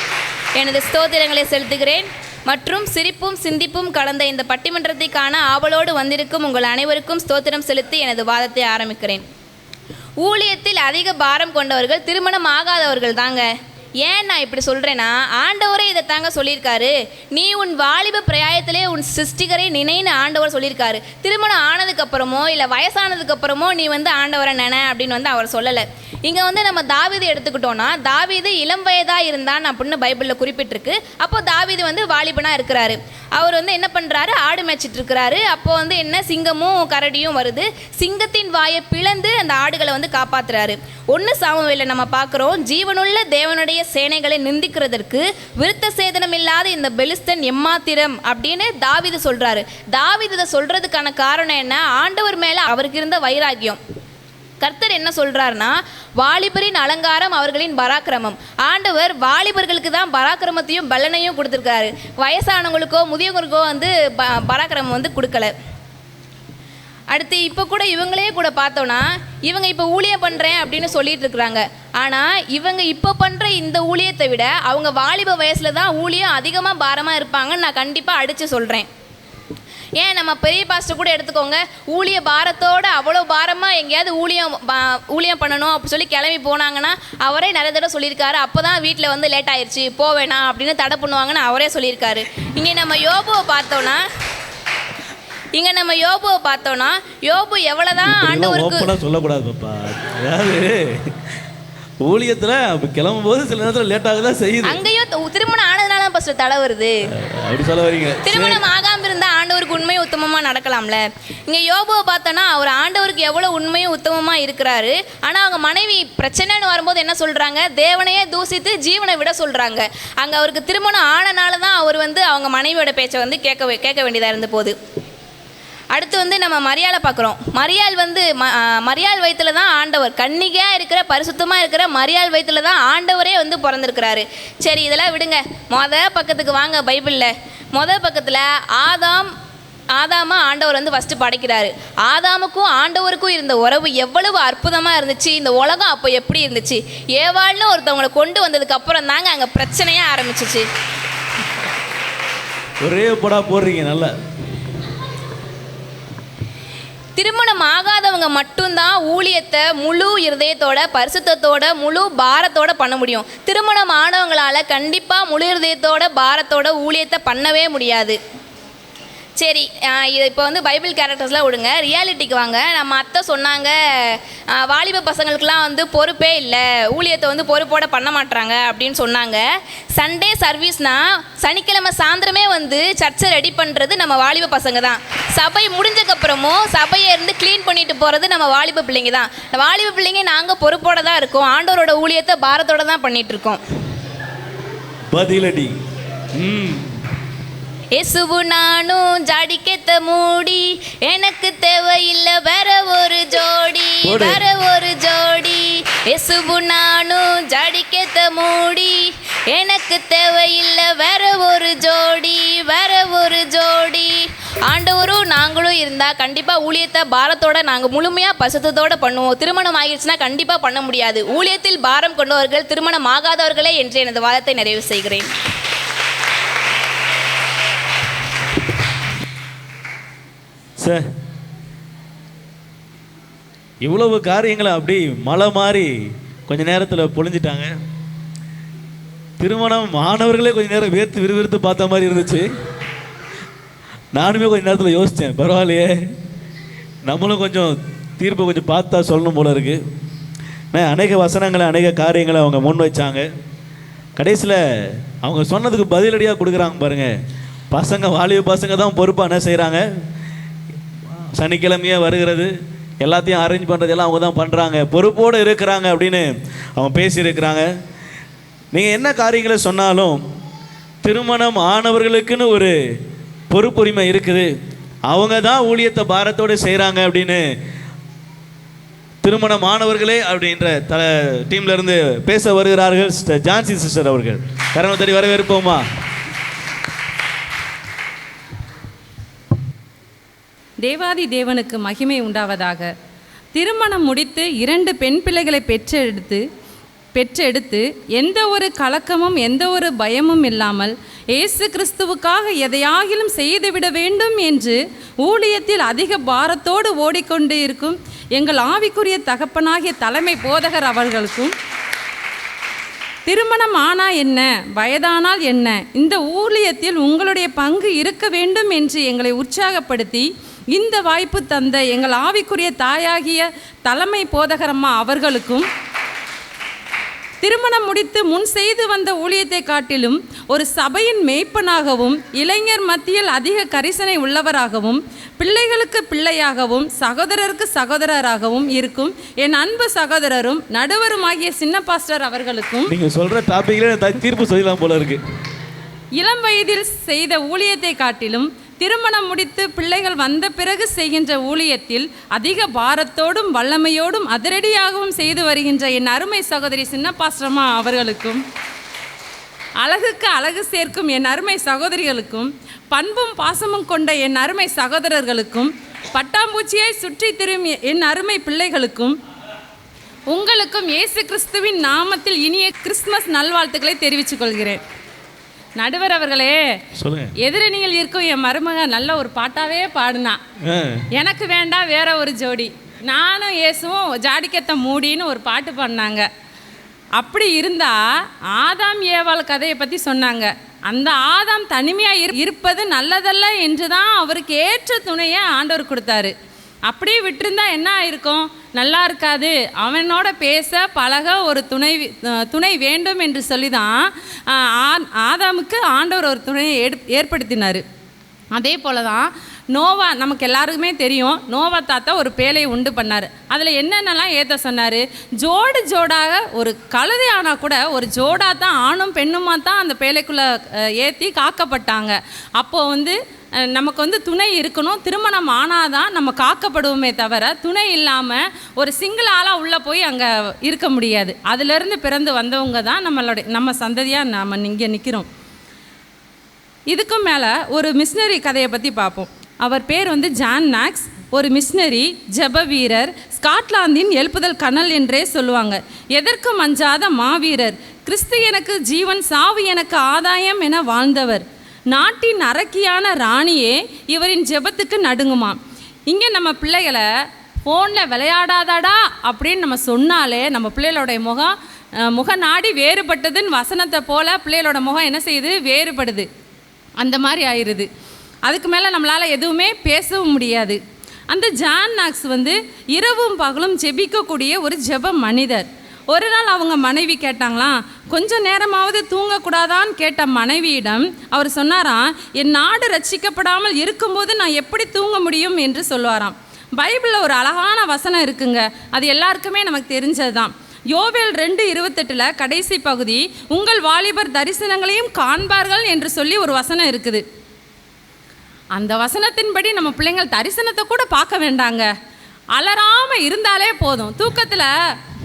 எனது ஸ்தோத்திரங்களை செலுத்துகிறேன். மற்றும் சிரிப்பும் சிந்திப்பும் கலந்த இந்த பட்டிமன்றத்தை காண ஆவலோடு வந்திருக்கும் உங்கள் அனைவருக்கும் ஸ்தோத்திரம் செலுத்தி எனது வாதத்தை ஆரம்பிக்கிறேன். ஊழியத்தில் அதிக பாரம் கொண்டவர்கள் திருமணம் ஆகாதவர்கள் தாங்க. ஏன் நான் இப்படி சொல்கிறேன்னா, ஆண்டவரே இதை தாங்க சொல்லியிருக்காரு. நீ உன் வாலிப பிரயாயத்திலே உன் சிருஷ்டிகரை நினைன்னு ஆண்டவர் சொல்லியிருக்காரு. திருமணம் ஆனதுக்கப்புறமோ இல்லை வயசானதுக்கப்புறமோ நீ வந்து ஆண்டவரை நினை அப்படின்னு வந்து அவர் சொல்லலை. இங்கே வந்து நம்ம தாவீது எடுத்துக்கிட்டோன்னா, தாவீது இளம் வயதாக இருந்தான் அப்படின்னு பைபிளில் குறிப்பிட்டிருக்கு. அப்போ தாவீது வந்து வாலிபனாக இருக்கிறாரு. அவர் வந்து என்ன பண்ணுறாரு, ஆடு மேய்ச்சிட்டு இருக்கிறாரு. அப்போ வந்து என்ன, சிங்கமும் கரடியும் வருது. சிங்கத்தின் வாயை பிளந்து அந்த ஆடுகளை வந்து காப்பாற்றுறாரு. 1 சாமுவேலில் நம்ம பார்க்குறோம், ஜீவனுள்ள தேவனுடைய சேனைகளை நிந்திக்கிறதற்கு விருத்த சேதனம் இல்லாத இந்த பெலிஸ்தன் எம்மாத்திரம் அப்படின்னு தாவீது சொல்கிறாரு. தாவீது இதை சொல்கிறதுக்கான காரணம் என்ன? ஆண்டவர் மேலே அவருக்கு இருந்த வைராக்கியம். கர்த்தர் என்ன சொல்கிறாருன்னா, வாலிபரின் அலங்காரம் அவர்களின் பராக்கிரமம். ஆண்டவர் வாலிபர்களுக்கு தான் பராக்கிரமத்தையும் பலனையும் கொடுத்துருக்காரு. வயசானவங்களுக்கோ முதியவங்களுக்கோ வந்து பராக்கிரமம் வந்து கொடுக்கல. அடுத்து இப்போ கூட இவங்களே கூட பார்த்தோன்னா, இவங்க இப்போ ஊழியம் பண்ணுறேன் அப்படின்னு சொல்லிட்டு இருக்கிறாங்க. ஆனால் இவங்க இப்போ பண்ணுற இந்த ஊழியத்தை விட அவங்க வாலிப வயசில் தான் ஊழியம் அதிகமாக பாரமாக இருப்பாங்கன்னு நான் கண்டிப்பாக அடித்து சொல்கிறேன். ஏன் நம்ம பெரிய பாஸ்டர் கூட எடுத்துக்கோங்க, ஊழிய பாரத்தோடு அவ்வளோ பாரமாக எங்கேயாவது ஊழியம் பண்ணணும் அப்படி சொல்லி கிளம்பி போனாங்கன்னா அவரே நிறைய தடவை சொல்லியிருக்காரு. அப்போ தான் வீட்டில் வந்து லேட் ஆயிடுச்சு போவேணா அப்படின்னு தடை பண்ணுவாங்கன்னு அவரே சொல்லியிருக்காரு. இங்கே நம்ம யோபுவை பார்த்தோன்னா யோபு எவ்வளோதான் ஆண்டவருக்கு சொல்லக்கூடாது பாப்பா. அதாவது ஊழியத்தில் கிளம்பும்போது சில நேரத்தில் லேட்டாக தான் செய்யுது. அங்கேயும் திருமணம் ஆனதுனால ஃபர்ஸ்ட் தடை வருது. அப்படி சொல்ல வரீங்க. திருமணம் ஆகாம இருந்தா ஆண்டவருக்கு உண்மையும் உத்தமமா நடக்கலாம்ல. இங்க யோபுவை பார்த்தோன்னா அவர் ஆண்டவருக்கு எவ்வளவு உண்மையும் உத்தமமா இருக்கிறாரு. ஆனா அவங்க மனைவி பிரச்சனைன்னு வரும்போது என்ன சொல்றாங்க, தேவனையே தூசித்து ஜீவனை விட சொல்றாங்க. அங்க அவருக்கு திருமணம் ஆனனால தான் அவர் அவங்க மனைவியோட பேச்சை கேட்க வேண்டியதா இருந்த போது. அடுத்து நம்ம மரியாளை பார்க்குறோம். மரியாள் வயிற்றுல தான் ஆண்டவர், கன்னிகையாக இருக்கிற பரிசுத்தமாக இருக்கிற மரியாள் வயிற்றுல தான் ஆண்டவரே பிறந்திருக்கிறாரு. சரி, இதெல்லாம் விடுங்க. பக்கத்துக்கு வாங்க. பைபிளில் பக்கத்தில் ஆதாம ஆண்டவர் ஃபஸ்ட்டு படைக்கிறாரு. ஆதாமுக்கும் ஆண்டவருக்கும் இருந்த உறவு எவ்வளவு அற்புதமாக இருந்துச்சு. இந்த உலகம் அப்போ எப்படி இருந்துச்சு. ஏவாள்னு ஒருத்தவங்களை கொண்டு வந்ததுக்கு அப்புறம் தாங்க அங்கே பிரச்சனையே ஆரம்பிச்சிச்சு. ஒரே படா போடுறீங்க. நல்லா திருமணம் ஆகாதவங்க மட்டும்தான் ஊழியத்தை முழு இருதயத்தோட பரிசுத்தத்தோட முழு பாரத்தோட பண்ண முடியும். திருமணம் ஆனவங்களால கண்டிப்பாக முழு இருதயத்தோட பாரத்தோட ஊழியத்தை பண்ணவே முடியாது. சரி, இது இப்போ பைபிள் கேரக்டர்ஸ்லாம் விடுங்க, ரியாலிட்டிக்கு வாங்க. நம்ம அத்தை சொன்னாங்க, வாலிப பசங்களுக்குலாம் பொறுப்பே இல்லை, ஊழியத்தை பொறுப்போட பண்ண மாட்டாங்க அப்படின்னு சொன்னாங்க. சண்டே சர்வீஸ்னால் சனிக்கிழமை சாயந்தரமே சர்ச்சை ரெடி பண்ணுறது நம்ம வாலிப பசங்க தான். சபை முடிஞ்சக்கப்புறமும் சபையை இருந்து க்ளீன் பண்ணிட்டு போகிறது நம்ம வாலிப பிள்ளைங்க தான். வாலிப பிள்ளைங்க நாங்கள் பொறுப்போட தான் இருக்கோம். ஆண்டவரோட ஊழியத்தை பாரத்தோட தான் பண்ணிகிட்ருக்கோம். பதிலடி. எசுவு நானும் ஜாடிக்கேத்த மூடி, எனக்கு தேவையில்லை வேற ஒரு ஜோடி, வேற ஒரு ஜோடி. எசுவு நானும் ஜாடிக்கேத்த மூடி, எனக்கு தேவையில்லை வேற ஒரு ஜோடி, வேற ஒரு ஜோடி. ஆண்டவரும் நாங்களும் இருந்தால் கண்டிப்பாக ஊழியத்தை பாரத்தோட நாங்கள் முழுமையாக பசுத்தத்தோடு பண்ணுவோம். திருமணம் ஆகிடுச்சுன்னா கண்டிப்பாக பண்ண முடியாது. ஊழியத்தில் பாரம் கொண்டவர்கள் திருமணம் ஆகாதவர்களே என்று எனது வாதத்தை நிறைவு செய்கிறேன். சார், இவ்வளவு காரியங்களை அப்படி மழை மாதிரி கொஞ்ச நேரத்தில் பொழிஞ்சிட்டாங்க. திருமணம் மாணவர்களே கொஞ்ச நேரம் விறுவிறுத்து பார்த்த மாதிரி இருந்துச்சு. நானுமே கொஞ்ச நேரத்தில் யோசித்தேன், பரவாயில்லையே நம்மளும் கொஞ்சம் தீர்ப்பை கொஞ்சம் பார்த்தா சொல்லணும் போல இருக்கு. அநேக வசனங்களை அநேக காரியங்களை அவங்க முன் வச்சாங்க. கடைசியில் அவங்க சொன்னதுக்கு பதிலடியாக கொடுக்குறாங்க பாருங்கள். பசங்க, வாலிப பசங்க தான் பொறுப்பாக என்ன செய்கிறாங்க, சனிக்கிழமையே வருகிறது, எல்லாத்தையும் அரேஞ்ச் பண்ணுறது எல்லாம் அவங்க தான் பண்ணுறாங்க, பொறுப்போடு இருக்கிறாங்க அப்படின்னு அவங்க பேசியிருக்கிறாங்க. நீங்கள் என்ன காரியங்களை சொன்னாலும் திருமணம் ஆனவர்களுக்குன்னு ஒரு பொறுப்புரிமை இருக்குது. அவங்க தான் ஊழியத்தை பாரத்தோடு செய்கிறாங்க அப்படின்னு திருமணம் ஆனவர்களே அப்படின்ற டீம்லேருந்து பேச வருகிறார்கள் சிஸ்டர் ஜான்சி சிஸ்டர் அவர்கள். கரங்களை தட்டி வரவேற்போமா. தேவாதி தேவனுக்கு மகிமை உண்டாவதாக. திருமணம் முடித்து 2 பெண் பிள்ளைகளை பெற்றெடுத்து எந்த ஒரு கலக்கமும் எந்த ஒரு பயமும் இல்லாமல் இயேசு கிறிஸ்துவுக்காக எதையாகிலும் செய்துவிட வேண்டும் என்று ஊழியத்தில் அதிக பாரத்தோடு ஓடிக்கொண்டு இருக்கும் எங்கள் ஆவிக்குரிய தகப்பனாகிய தலைமை போதகர் அவர்களுக்கும், திருமணம் ஆனா என்ன, வயதானால் என்ன, இந்த ஊழியத்தில் உங்களுடைய பங்கு இருக்க வேண்டும் என்று எங்களை உற்சாகப்படுத்தி இந்த வாய்ப்பு தந்த எங்கள் ஆவிக்குரிய தாயாகிய தலைமை போதகரம்மா அவர்களுக்கும், திருமணம் முடித்து முன் செய்து வந்த ஊழியத்தை காட்டிலும் ஒரு சபையின் மேய்ப்பனாகவும் இளைஞர் மத்தியில் அதிக கரிசனை உள்ளவராகவும் பிள்ளைகளுக்கு பிள்ளையாகவும் சகோதரருக்கு சகோதரராகவும் இருக்கும் என் அன்பு சகோதரரும் நடுவருமாகிய சின்ன பாஸ்டர் அவர்களுக்கும், நீங்கள் சொல்கிற டாபிக்ல தீர்ப்பு சொல்லலாம் போல இருக்கு. இளம் வயதில் செய்த ஊழியத்தை காட்டிலும் திருமணம் முடித்து பிள்ளைகள் வந்த பிறகு செய்கின்ற ஊழியத்தில் அதிக பாரத்தோடும் வல்லமையோடும் அதிரடியாகவும் செய்து வருகின்ற என் அருமை சகோதரி சின்ன பாஸ்டர்மா அவர்களுக்கும், அழகுக்கு அழகு சேர்க்கும் என் அருமை சகோதரிகளுக்கும், பண்பும் பாசமும் கொண்ட என் அருமை சகோதரர்களுக்கும், பட்டாம்பூச்சியாய் சுற்றி திரும் என் அருமை பிள்ளைகளுக்கும், உங்களுக்கும் இயேசு கிறிஸ்துவின் நாமத்தில் இனிய கிறிஸ்துமஸ் நல்வாழ்த்துக்களை தெரிவித்துக் கொள்கிறேன். நடுவர் அவர்களே, எதிரணியில் இருக்கும் என் மருமக நல்ல ஒரு பாட்டாவே பாடுனா, எனக்கு வேண்டாம் வேற ஒரு ஜோடி, நானும் இயேசுவும் ஜாடிக்கத்த மூடின்னு ஒரு பாட்டு பாடினாங்க. அப்படி இருந்தா ஆதாம் ஏவாள் கதையை பற்றி சொன்னாங்க. அந்த ஆதாம் தனிமையாக இருப்பது நல்லதல்ல என்று தான் அவருக்கு ஏற்ற துணையை ஆண்டவர் கொடுத்தாரு. அப்படியே விட்டுருந்தா என்ன ஆயிருக்கும், நல்லா இருக்காது, அவனோட பேச பழக ஒரு துணை வேண்டும் என்று சொல்லி தான் ஆதாமுக்கு ஆண்டவர் ஒரு துணையை ஏற்படுத்தினார். அதே போல தான் நோவா, நமக்கு எல்லாருக்குமே தெரியும், நோவா தாத்தா ஒரு பேழையை உண்டு பண்ணார். அதில் என்னென்னலாம் ஏற்ற சொன்னார்? ஜோடாக ஒரு கழுதை ஆனால் கூட ஒரு ஜோடாக தான், ஆணும் பெண்ணுமா தான் அந்த பேழைக்குள்ளே ஏற்றி காக்கப்பட்டாங்க. அப்போது நமக்கு துணை இருக்கணும். திருமணம் ஆனால் தான் நம்ம காக்கப்படுவோமே தவிர, துணை இல்லாமல் ஒரு சிங்கிள் ஆளாக உள்ளே போய் அங்கே இருக்க முடியாது. அதிலிருந்து பிறந்து வந்தவங்க தான் நம்ம சந்ததியாக நம்ம இங்கே நிற்கிறோம். இதுக்கும் மேலே ஒரு மிஷினரி கதையை பற்றி பார்ப்போம். அவர் பேர் ஜான் நாக்ஸ். ஒரு மிஷினரி, ஜெப வீரர், ஸ்காட்லாந்தின் எழுப்புதல் கனல் என்றே சொல்லுவாங்க. எதற்கும் அஞ்சாத மாவீரர், கிறிஸ்து எனக்கு ஜீவன், சாவு எனக்கு ஆதாயம் என வாழ்ந்தவர். நாட்டின் அரக்கியான ராணியே இவரின் ஜெபத்துக்கு நடுங்குமாம். இங்கே நம்ம பிள்ளைகளை ஃபோனில் விளையாடாதாடா அப்படின்னு நம்ம சொன்னாலே நம்ம பிள்ளைகளோடைய முக நாடி வேறுபட்டதுன்னு வசனத்தை போல் பிள்ளைகளோட முகம் என்ன செய்யுது? வேறுபடுது. அந்த மாதிரி ஆயிடுது. அதுக்கு மேலே நம்மளால் எதுவுமே பேசவும் முடியாது. அந்த ஜான் நாக்ஸ் இரவும் பகலும் ஜெபிக்கக்கூடிய ஒரு ஜெப மனிதர். ஒரு நாள் அவங்க மனைவி கேட்டாங்களாம், கொஞ்சம் நேரமாவது தூங்கக்கூடாதான்னு கேட்ட மனைவியிடம் அவர் சொன்னாராம், என் நாடு ரட்சிக்கப்படாமல் இருக்கும்போது நான் எப்படி தூங்க முடியும் என்று சொல்லுவாராம். பைபிளில் ஒரு அழகான வசனம் இருக்குங்க, அது எல்லாருக்குமே நமக்கு தெரிஞ்சது தான். யோவேல் 2:28 கடைசி பகுதி, உங்கள் வாலிபர் தரிசனங்களையும் காண்பார்கள் என்று சொல்லி ஒரு வசனம் இருக்குது. அந்த வசனத்தின்படி நம்ம பிள்ளைங்கள் தரிசனத்தை கூட பார்க்க வேண்டாங்க, அலறாமல் இருந்தாலே போதும். தூக்கத்தில்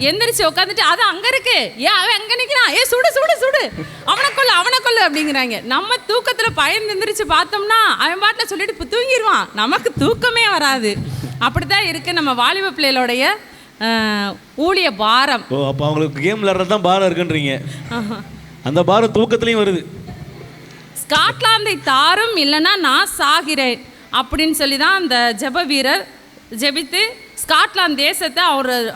எந்திரிச்சு உட்காந்துட்டு அது அங்கே இருக்கு, ஏன் அவன் அங்கே நிற்கிறான், சுடு சுடு சுடு, அவனை கொள்ளு அப்படிங்கிறாங்க. நம்ம தூக்கத்தில் பயந்து எந்திரிச்சு பார்த்தோம்னா அவன் பாட்டில் சொல்லிட்டு இப்போ தூங்கிடுவான், நமக்கு தூக்கமே வராது. அப்படி தான் இருக்குது நம்ம வாலிப பிள்ளைகளுடைய ஊழிய பாரம். அப்போ அவங்களுக்கு கேம் விளையாடுறது தான் பாரம் இருக்குன்றீங்க. அந்த பாரம் தூக்கத்துலேயும் வருது. ஸ்காட்லாந்தை தாரும், இல்லைன்னா நான் சாகிறேன் அப்படின்னு சொல்லி தான் அந்த ஜெப வீரர் ஜெபித்து ஸ்காட்லாந்து தேசத்தை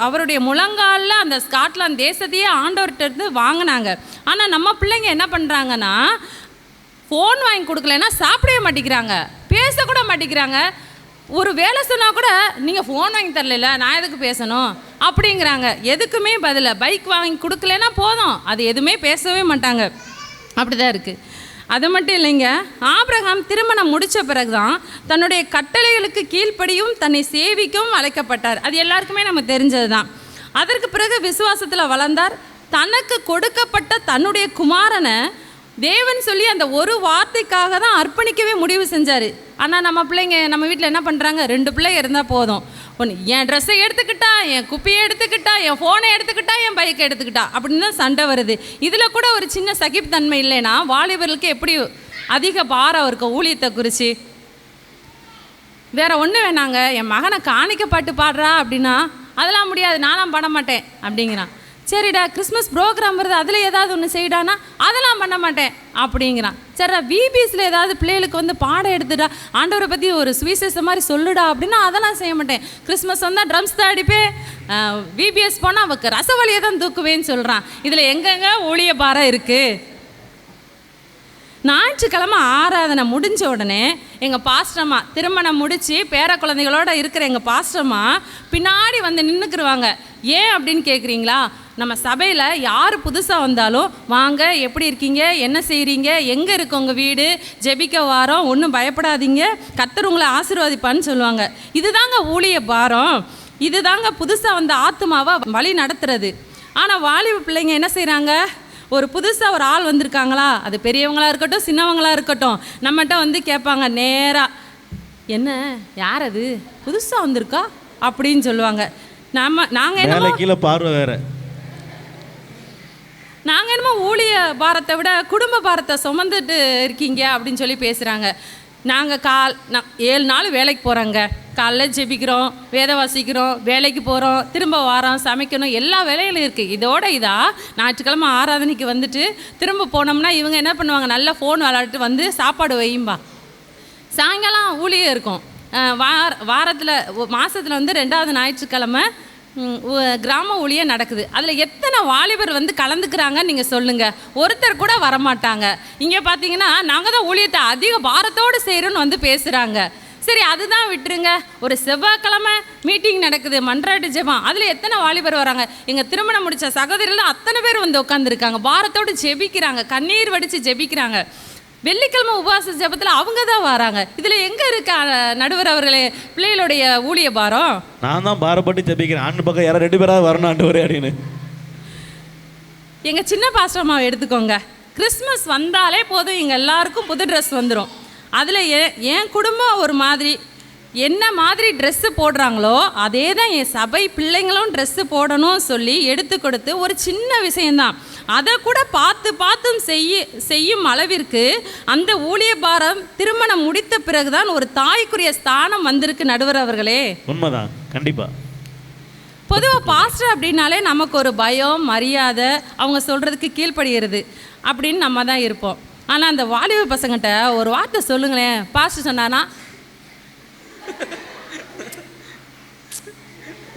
அவருடைய முழங்காலில் அந்த ஸ்காட்லாந்து தேசத்தையே ஆண்டவர்கிட்ட வாங்கினாங்க. ஆனால் நம்ம பிள்ளைங்க என்ன பண்ணுறாங்கன்னா, ஃபோன் வாங்கி கொடுக்கலன்னா சாப்பிடவே மாட்டேங்கிறாங்க, பேசக்கூட மாட்டேங்கிறாங்க. ஒரு வேலை சொன்னால் கூட நீங்கள் ஃபோன் வாங்கி தரல, நான் எதுக்கு பேசணும் அப்படிங்கிறாங்க. எதுக்குமே பதில பைக் வாங்கி கொடுக்கலன்னா போதும், அது எதுவுமே பேசவே மாட்டாங்க. அப்படி தான் இருக்குது. அது மட்டும் இல்லைங்க, ஆபிரகாம் திருமணம் முடித்த பிறகு தான் தன்னுடைய கட்டளைகளுக்கு கீழ்ப்படியும் தன்னை சேவிக்கவும் அழைக்கப்பட்டார். அது எல்லாருக்குமே நம்ம தெரிஞ்சது தான். அதற்கு பிறகு விசுவாசத்தில் வளர்ந்தார். தனக்கு கொடுக்கப்பட்ட தன்னுடைய குமாரனை தேவன் சொல்லி அந்த ஒரு வார்த்தைக்காக தான் அர்ப்பணிக்கவே முடிவு செஞ்சார். ஆனால் நம்ம பிள்ளைங்க நம்ம வீட்டில் என்ன பண்ணுறாங்க, 2 பிள்ளைங்க இருந்தால் போதும், என் ட்ரெஸ்ஸை எடுத்துக்கிட்டா, என் குப்பியை எடுத்துக்கிட்டா, என் ஃபோனை எடுத்துக்கிட்டா, என் பைக்கை எடுத்துக்கிட்டா அப்படின்னு தான் சண்டை வருது. இதில் கூட ஒரு சின்ன சகிப்புத்தன்மை இல்லைன்னா வாலிபர்களுக்கு எப்படி அதிக பாரம் இருக்கும் ஊழியத்தை குறித்து. வேற ஒன்றும் வேணாங்க, என் மகனை காணிக்க பாட்டு பாடுறா அப்படின்னா அதெல்லாம் முடியாது, நான்லாம் பாட மாட்டேன் அப்படிங்கிறான். சரிடா, கிறிஸ்மஸ் ப்ரோக்ராம் வருது, அதில் ஏதாவது ஒன்று செய்டானா அதெல்லாம் பண்ண மாட்டேன் அப்படிங்கிறான். சரிடா, விபிஎஸ்சில் ஏதாவது பிள்ளைகளுக்கு பாடம் எடுத்துடா, ஆண்டவரை பற்றி ஒரு சுவிசேஷம் மாதிரி சொல்லுடா அப்படின்னா அதெல்லாம் செய்ய மாட்டேன். கிறிஸ்மஸ் வந்தால் ட்ரம்ஸ் தான் அடிப்பேன், விபிஎஸ் போனால் அவருக்கு ரசவழியை தான் தூக்குவேன்னு சொல்கிறான். இதில் எங்கெங்க ஊழிய பாரம் இருக்குது? ஞாயிற்றுக்கிழமை ஆராதனை முடிஞ்ச உடனே எங்கள் பாஸ்டம்மா திருமணம் முடித்து பேர குழந்தைகளோடு இருக்கிற எங்கள் பாஸ்டம்மா பின்னாடி நின்றுக்குருவாங்க. ஏன் அப்படின்னு கேட்குறீங்களா? நம்ம சபையில் யார் புதுசாக வந்தாலும் வாங்க, எப்படி இருக்கீங்க, என்ன செய்கிறீங்க, எங்கே இருக்கு உங்கள் வீடு, ஜெபிக்க வாரோம், ஒன்றும் பயப்படாதீங்க, கர்த்தர் உங்களை ஆசீர்வதிப்பான்னு சொல்லுவாங்க. இதுதாங்க ஊழிய பாரம், இதுதாங்க புதுசாக வந்த ஆத்துமாவை வழி நடத்துறது. ஆனால் வாலிப பிள்ளைங்க என்ன செய்கிறாங்க, ஒரு புதுசாக ஒரு ஆள் வந்திருக்காங்களா, அது பெரியவங்களாக இருக்கட்டும் சின்னவங்களாக இருக்கட்டும், நம்மகிட்ட கேட்பாங்க நேராக, என்ன யார் அது புதுசாக வந்திருக்கா அப்படின்னு சொல்லுவாங்க. நாங்கள் என்ன கீழே பார்வை வேற, நாங்கள் என்னமோ ஊழிய பாரத்தை விட குடும்ப பாரத்தை சுமந்துட்டு இருக்கீங்க அப்படின்னு சொல்லி பேசுகிறாங்க. நாங்கள் 7 நாள் வேலைக்கு போகிறோங்க, காலைல ஜெபிக்கிறோம், வேத வாசிக்கிறோம், வேலைக்கு போகிறோம், திரும்ப வாரம் சமைக்கணும், எல்லா வேலைகளும் இருக்குது. இதோட ஞாயிற்றுக்கிழமை ஆராதனைக்கு வந்துட்டு திரும்ப போனோம்னா இவங்க என்ன பண்ணுவாங்க, நல்லா ஃபோன் விளையாட்டு சாப்பாடு வையும்பா. சாயங்காலம் ஊழியம் இருக்கும். வாரத்தில் மாதத்தில் 2வது ஞாயிற்றுக்கிழமை கிராம ஊழியம் நடக்குது. அதில் எத்தனை வாலிபர் கலந்துக்கிறாங்கன்னு நீங்கள் சொல்லுங்கள். ஒருத்தர் கூட வரமாட்டாங்க. இங்கே பார்த்தீங்கன்னா நாங்கள் தான் ஊழியத்தை அதிக பாரத்தோடு செய்கிறோன்னு பேசுகிறாங்க. சரி அதுதான் விட்டுருங்க. ஒரு செவ்வாய்க்கிழமை மீட்டிங் நடக்குது, மன்றாட்டு ஜெபம், அதில் எத்தனை வாலிபர் வராங்க? எங்கள் திருமணம் முடித்த சகோதரிகள் அத்தனை பேர் வந்து உட்காந்துருக்காங்க, பாரத்தோடு ஜெபிக்கிறாங்க, கண்ணீர் வடித்து ஜெபிக்கிறாங்க. வெள்ளிக்கிழமை உபவாச ஜெபத்தில் அவங்க தான் வராங்க. இதில் எங்கே இருக்க நடுவர் அவர்களே பிள்ளைகளுடைய ஊழிய பாரம்? நான் தான் பாரப்பட்டு ஜெபிக்கிறேன், ஆண்டு பக்கம் யாரும் 2 பேராக வரணும் ஆண்டவரே அப்படின்னு. எங்கள் சின்ன பாஸ்டர்மாவை எடுத்துக்கோங்க. கிறிஸ்மஸ் வந்தாலே போதும் எங்கள் எல்லாருக்கும் புது ட்ரெஸ் வந்துடும். அதில் என் குடும்பம் ஒரு மாதிரி என்ன மாதிரி ட்ரெஸ்ஸு போடுறாங்களோ அதே தான் என் சபை பிள்ளைங்களும் ட்ரெஸ்ஸு போடணும் சொல்லி எடுத்து கொடுத்து ஒரு சின்ன விஷயந்தான். அதை கூட பார்த்தும் செய்யும் அளவிற்கு அந்த ஊழிய பாரம் திருமணம் முடித்த பிறகுதான் ஒரு தாய்க்குரிய ஸ்தானம் வந்திருக்கு நடுவர் அவர்களே. உண்மைதான், கண்டிப்பாக. பொதுவாக பாஸ்டர் அப்படின்னாலே நமக்கு ஒரு பயம், மரியாதை, அவங்க சொல்கிறதுக்கு கீழ்ப்படுகிறது அப்படின்னு நம்ம தான் இருப்போம். ஆனால் அந்த வாலிப பசங்கிட்ட ஒரு வார்த்தை சொல்லுங்களேன், பாஸ்டர் சொன்னானா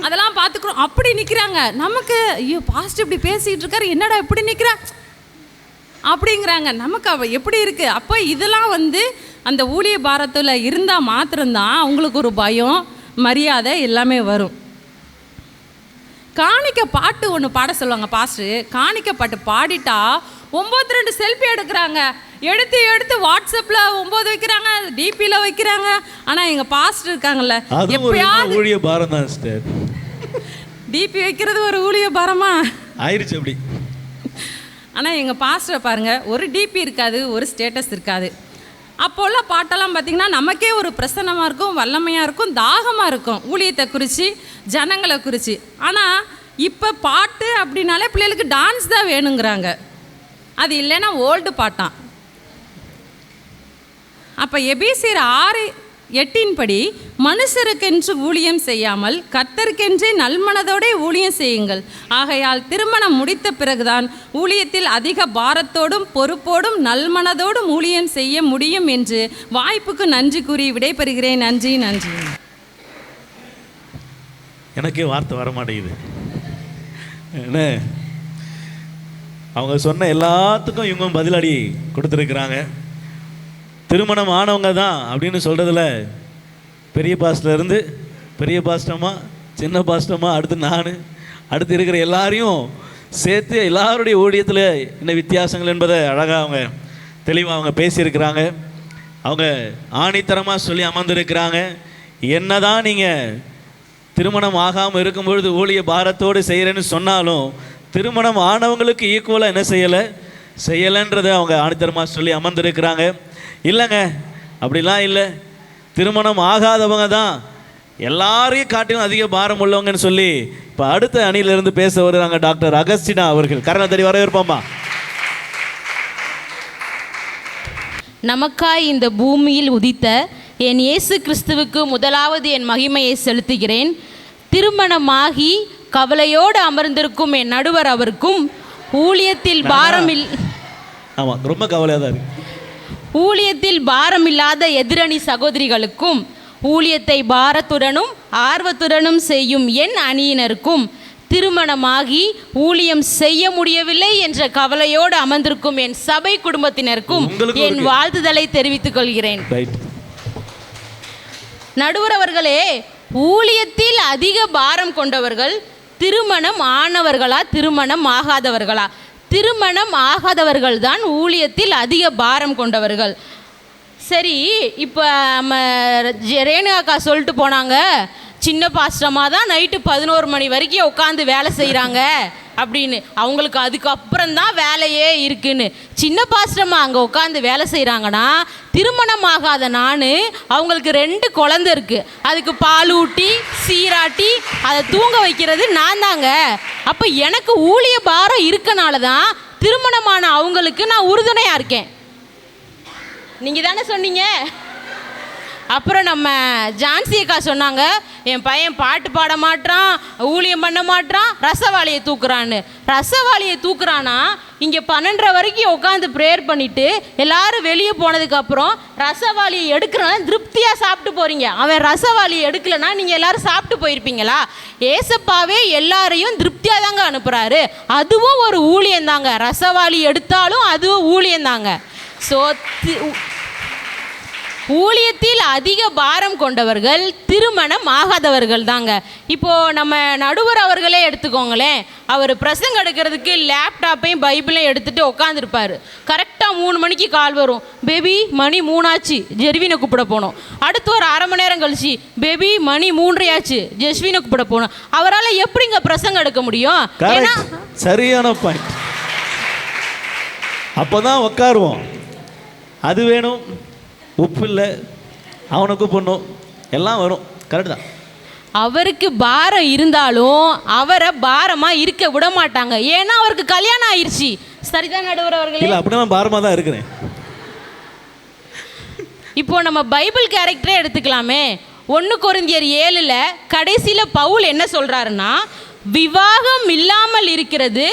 அதெல்லாம் பார்த்துக்குறோம், அப்படி நிற்கிறாங்க. நமக்கு ஐயோ பாஸ்டர் இப்படி பேசிகிட்டு இருக்காரு, என்னடா இப்படி நிற்கிறா அப்படிங்கிறாங்க. நமக்கு அவ எப்படி இருக்குது? அப்போ இதெல்லாம் வந்து அந்த ஊழிய பாரத்தில் இருந்தால் மாத்திரம்தான் அவங்களுக்கு ஒரு பயம், மரியாதை எல்லாமே வரும். காணிக்க பாட்டு ஒன்று பாட சொல்லுவாங்க பாஸ்டர். காணிக்க பாட்டு பாடிட்டா 9 செல்ஃபி எடுக்கிறாங்க, எடுத்து வாட்ஸ்அப்பில் 9 வைக்கிறாங்க, டிபியில் வைக்கிறாங்க. ஆனால் எங்கள் பாஸ்டர் இருக்காங்கல்ல, எப்பயாவது ஊழிய பாரம் தான் சிஸ்டர். டிபி வைக்கிறது ஒரு ஊழிய பாரமா ஆயிடுச்சு அப்படி. ஆனால் எங்கள் பாஸ்டரை பாருங்கள், ஒரு டிபி இருக்காது, ஒரு ஸ்டேட்டஸ் இருக்காது. அப்போல்லாம் பாட்டெல்லாம் பார்த்திங்கன்னா நமக்கே ஒரு பிரசன்னமாக இருக்கும், வல்லமையாக இருக்கும், தாகமாக இருக்கும் ஊழியத்தை குறித்து, ஜனங்களை குறித்து. ஆனால் இப்போ பாட்டு அப்படின்னாலே பிள்ளைகளுக்கு டான்ஸ் தான் வேணுங்கிறாங்க, அது இல்லைன்னா ஓல்டு பாட்டான். அப்போ எபேசியர் 6:8 படி மனுஷருக்கென்று ஊழியம் செய்யாமல் கர்த்தருக்கென்றே நல்மனதோட ஊழியம் செய்யுங்கள். ஆகையால் திருமணம் முடித்த பிறகுதான் ஊழியத்தில் அதிக பாரத்தோடும் பொறுப்போடும் நல்மனதோடும் ஊழியம் செய்ய முடியும் என்று வாய்ப்புக்கு நன்றி கூறி விடைபெறுகிறேன். நன்றி. எனக்கே வார்த்தை வர மாட்டேங்குது. என்ன அவங்க சொன்ன எல்லாத்துக்கும் இவங்க பதிலடி கொடுத்துருக்குறாங்க. திருமணம் ஆனவங்க தான் அப்படின்னு சொல்கிறதுல பெரிய பாஸ்டர்லேருந்து பெரிய பாஸ்டமா, சின்ன பாஸ்டமா, அடுத்து நான், அடுத்து இருக்கிற எல்லாரையும் சேர்த்து எல்லாருடைய ஊழியத்தில் என்ன வித்தியாசங்கள் என்பதை அழகாக அவங்க தெளிவாக அவங்க பேசியிருக்கிறாங்க. அவங்க ஆணித்தரமாக சொல்லி அமர்ந்திருக்கிறாங்க. என்ன தான் நீங்கள் திருமணம் ஆகாமல் இருக்கும்பொழுது ஊழிய பாரத்தோடு செய்கிறேன்னு சொன்னாலும் திருமணம் ஆனவங்களுக்கு ஈக்குவலாக என்ன செய்யலைன்றதை அவங்க ஆணித்தரமாக சொல்லி அமர்ந்திருக்கிறாங்க. இல்லைங்க, அப்படிலாம் இல்லை, திருமணம் ஆகாதவங்க தான் எல்லாரையும் காட்டிலும் அதிக பாரம் உள்ளவங்கன்னு சொல்லி இப்போ அடுத்த அணியிலிருந்து பேச வருகிறாங்க டாக்டர் அகஸ்டினா அவர்கள். கரணத்தடி வரவேற்போம்மா. நமக்காய் இந்த பூமியில் உதித்த என் இயேசு கிறிஸ்துவுக்கு முதலாவது என் மகிமையை செலுத்துகிறேன். திருமணமாகி கவலையோடு அமர்ந்திருக்கும் என் நடுவர் அவருக்கும், ஊழியத்தில் ஆமாம் ரொம்ப கவலையாக தான் இருக்கு, ஊழியத்தில் பாரமில்லாத எதிரணி சகோதரிகளுக்கும், ஊழியத்தை பாரத்துடனும் ஆர்வத்துடனும் செய்யும் என் அணியினருக்கும், திருமணமாகி ஊழியம் செய்ய முடியவில்லை என்ற கவலையோடு அமர்ந்திருக்கும் என் சபை குடும்பத்தினருக்கும் என் வாழ்த்துதலை தெரிவித்துக் கொள்கிறேன். நடுவர் அவர்களே, ஊழியத்தில் அதிக பாரம் கொண்டவர்கள் திருமணம் ஆனவர்களா திருமணம் ஆகாதவர்களா? திருமணம் ஆகாதவர்கள் தான் ஊழியத்தில் அதிக பாரம் கொண்டவர்கள். சரி, இப்போ நம்ம ரேணுகாக்கா சொல்லிட்டு போனாங்க, சின்ன பாஸ்டமாக தான் நைட்டு 11 மணி வரைக்கும் உட்காந்து வேலை செய்கிறாங்க அப்படின்னு. அவங்களுக்கு அதுக்கப்புறம் தான் வேலையே இருக்குன்னு. சின்ன பாஸ்டமா அங்கே உட்காந்து வேலை செய்கிறாங்கன்னா, திருமணம் ஆகாத நான், அவங்களுக்கு 2 குழந்தை இருக்குது, அதுக்கு பால் ஊட்டி சீராட்டி அதை தூங்க வைக்கிறது நான் தாங்க. அப்போ எனக்கு ஊழிய பாரம் இருக்கனால தான் திருமணமான அவங்களுக்கு நான் உறுதுணையாக இருக்கேன். நீங்கள் தானே சொன்னீங்க. அப்புறம் நம்ம ஜான்சி அக்கா சொன்னாங்க, என் பையன் பாட்டு பாட மாட்டான், ஊழியம் பண்ண மாட்டான், ரசவாளியை தூக்குறான்னு. ரசவாளியை தூக்குறான்னா இங்கே 12:30 வரைக்கும் உட்காந்து ப்ரேயர் பண்ணிவிட்டு எல்லாரும் வெளியே போனதுக்கப்புறம் ரசவாளியை எடுக்கிறனால திருப்தியாக சாப்பிட்டு போகிறீங்க. அவன் ரசவாளியை எடுக்கலைன்னா நீங்கள் எல்லோரும் சாப்பிட்டு போயிருப்பீங்களா? ஏசப்பாவே எல்லாரையும் திருப்தியாக தாங்க அனுப்புகிறாரு. அதுவும் ஒரு ஊழியந்தாங்க. ரசவாளி எடுத்தாலும் அதுவும் ஊழியந்தாங்க. ஸோ ஊழியத்தில் ஊழியத்தில் அதிக பாரம் கொண்டவர்கள் திருமணம் ஆகாதவர்கள் தாங்க. இப்போது நம்ம நடுவர் அவர்களே எடுத்துக்கோங்களேன். அவர் பிரசங்கம் எடுக்கிறதுக்கு லேப்டாப்பையும் பைபிளையும் எடுத்துகிட்டு உட்காந்துருப்பார். கரெக்டாக 3 மணிக்கு கால் வரும். பேபி மணி 3 ஆச்சு, ஜெர்வினை கூப்பிட போகணும். அடுத்து ஒரு அரை மணி நேரம் கழிச்சு, பேபி மணி 3 ஆச்சு, ஜெஸ்வினை கூப்பிட போகணும். அவரால் எப்படிங்க பிரசங்கம் எடுக்க முடியும்? ஏன்னா சரியான பாயிண்ட். அப்போதான் உட்காருவோம். அது வேணும், உப்பு இல்லை, அவனை கூப்பிடணும், எல்லாம் வரும். கரெக்டு தான். அவருக்கு பாரம் இருந்தாலும் அவரை பாரமாக இருக்க விட மாட்டாங்க. ஏன்னா அவருக்கு கல்யாணம் ஆயிடுச்சு. சரிதான் நடுவர் அவர்களே? இல்லை, அப்படி நான் பாரமாக தான் இருக்கிறேன். இப்போ நம்ம பைபிள் கேரக்டரே எடுத்துக்கலாமே. 1 கொரிந்தியர் 7 கடைசியில் பவுல் என்ன சொல்கிறாருன்னா, விவாகம் இல்லாமல் இருக்கிறது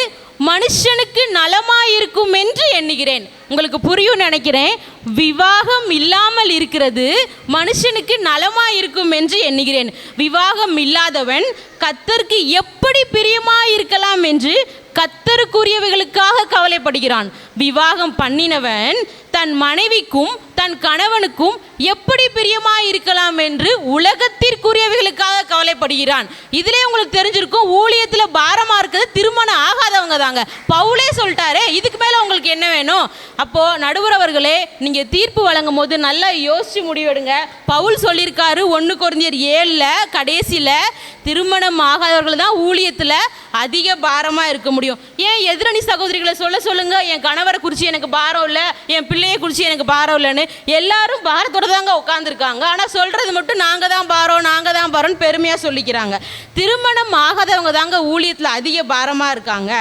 மனுஷனுக்கு நலமாயிருக்கும் என்று எண்ணுகிறேன். உங்களுக்கு புரியும் நினைக்கிறேன். விவாகம் இல்லாமல் இருக்கிறது மனுஷனுக்கு நலமாயிருக்கும் என்று எண்ணுகிறேன். விவாகம் இல்லாதவன் கர்த்தருக்கு எப்படி பிரியமாயிருக்கலாம் என்று கர்த்தருக்குரியவைகளுக்காக கவலைப்படுகிறான். விவாகம் பண்ணினவன் தன் மனைவிக்கும் தன் கணவனுக்கும் எப்படி பிரியமாயிருக்கலாம் என்று உலகத்திற்குரியவைகளுக்காக கவலைப்படுகிறான். இதிலே உங்களுக்கு தெரிஞ்சிருக்கும், ஊழியத்தில் பாரமாக இருக்கிறது திருமணம் ஆகாதவங்க தாங்க. பவுலே சொல்லிட்டாரு. இதுக்கு மேலே உங்களுக்கு என்ன வேணும்? அப்போது நடுவர் அவர்களே, நீங்கள் தீர்ப்பு வழங்கும் போது நல்லா யோசித்து முடிவெடுங்க. பவுல் சொல்லியிருக்காரு 1 கொரிந்தியர் 7 கடைசியில், திருமணம் ஆகாதவர்கள் தான் ஊழியத்தில் அதிக பாரமாக இருக்க முடியும். ஏன் எதிரணி சகோதரிகளை சொல்லுங்க, என் கணவரை குறித்து எனக்கு பாரம் இல்லை, என் பிள்ளையை குறித்து எனக்கு பாரம் இல்லைன்னு. எல்லாரும் பாரத்தோடு தாங்க உட்காந்துருக்காங்க. ஆனால் சொல்கிறது மட்டும் நாங்கள் தான் பாரோன்னு பெருமையாக சொல்லிக்கிறாங்க. திருமணம் ஆகாதவங்க தாங்க ஊழியத்தில் அதிக பாரமாக இருக்காங்க.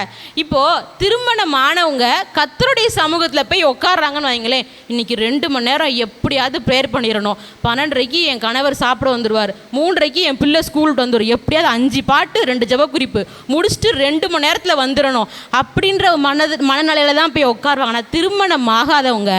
இப்போது திருமணம் ஆனவங்க கர்த்தருடைய சமூகத்தில் போய் உட்காடுறாங்கன்னு வைங்களேன். இன்றைக்கி 2 மணி நேரம் எப்படியாவது ப்ரேயர் பண்ணிடணும். 12:30 என் கணவர் சாப்பிட வந்துடுவார், 3:30 என் பிள்ளை ஸ்கூலுக்கு வந்துடும், எப்படியாவது 5 பாட்டு 2 ஜெப குறிப்பு முடிச்சுட்டு 2 மணி நேரத்தில் வந்துடணும் அப்படின்ற மனநிலையில் தான் போய் உட்காருவாங்க. ஆனால் திருமணம் ஆகாதவங்க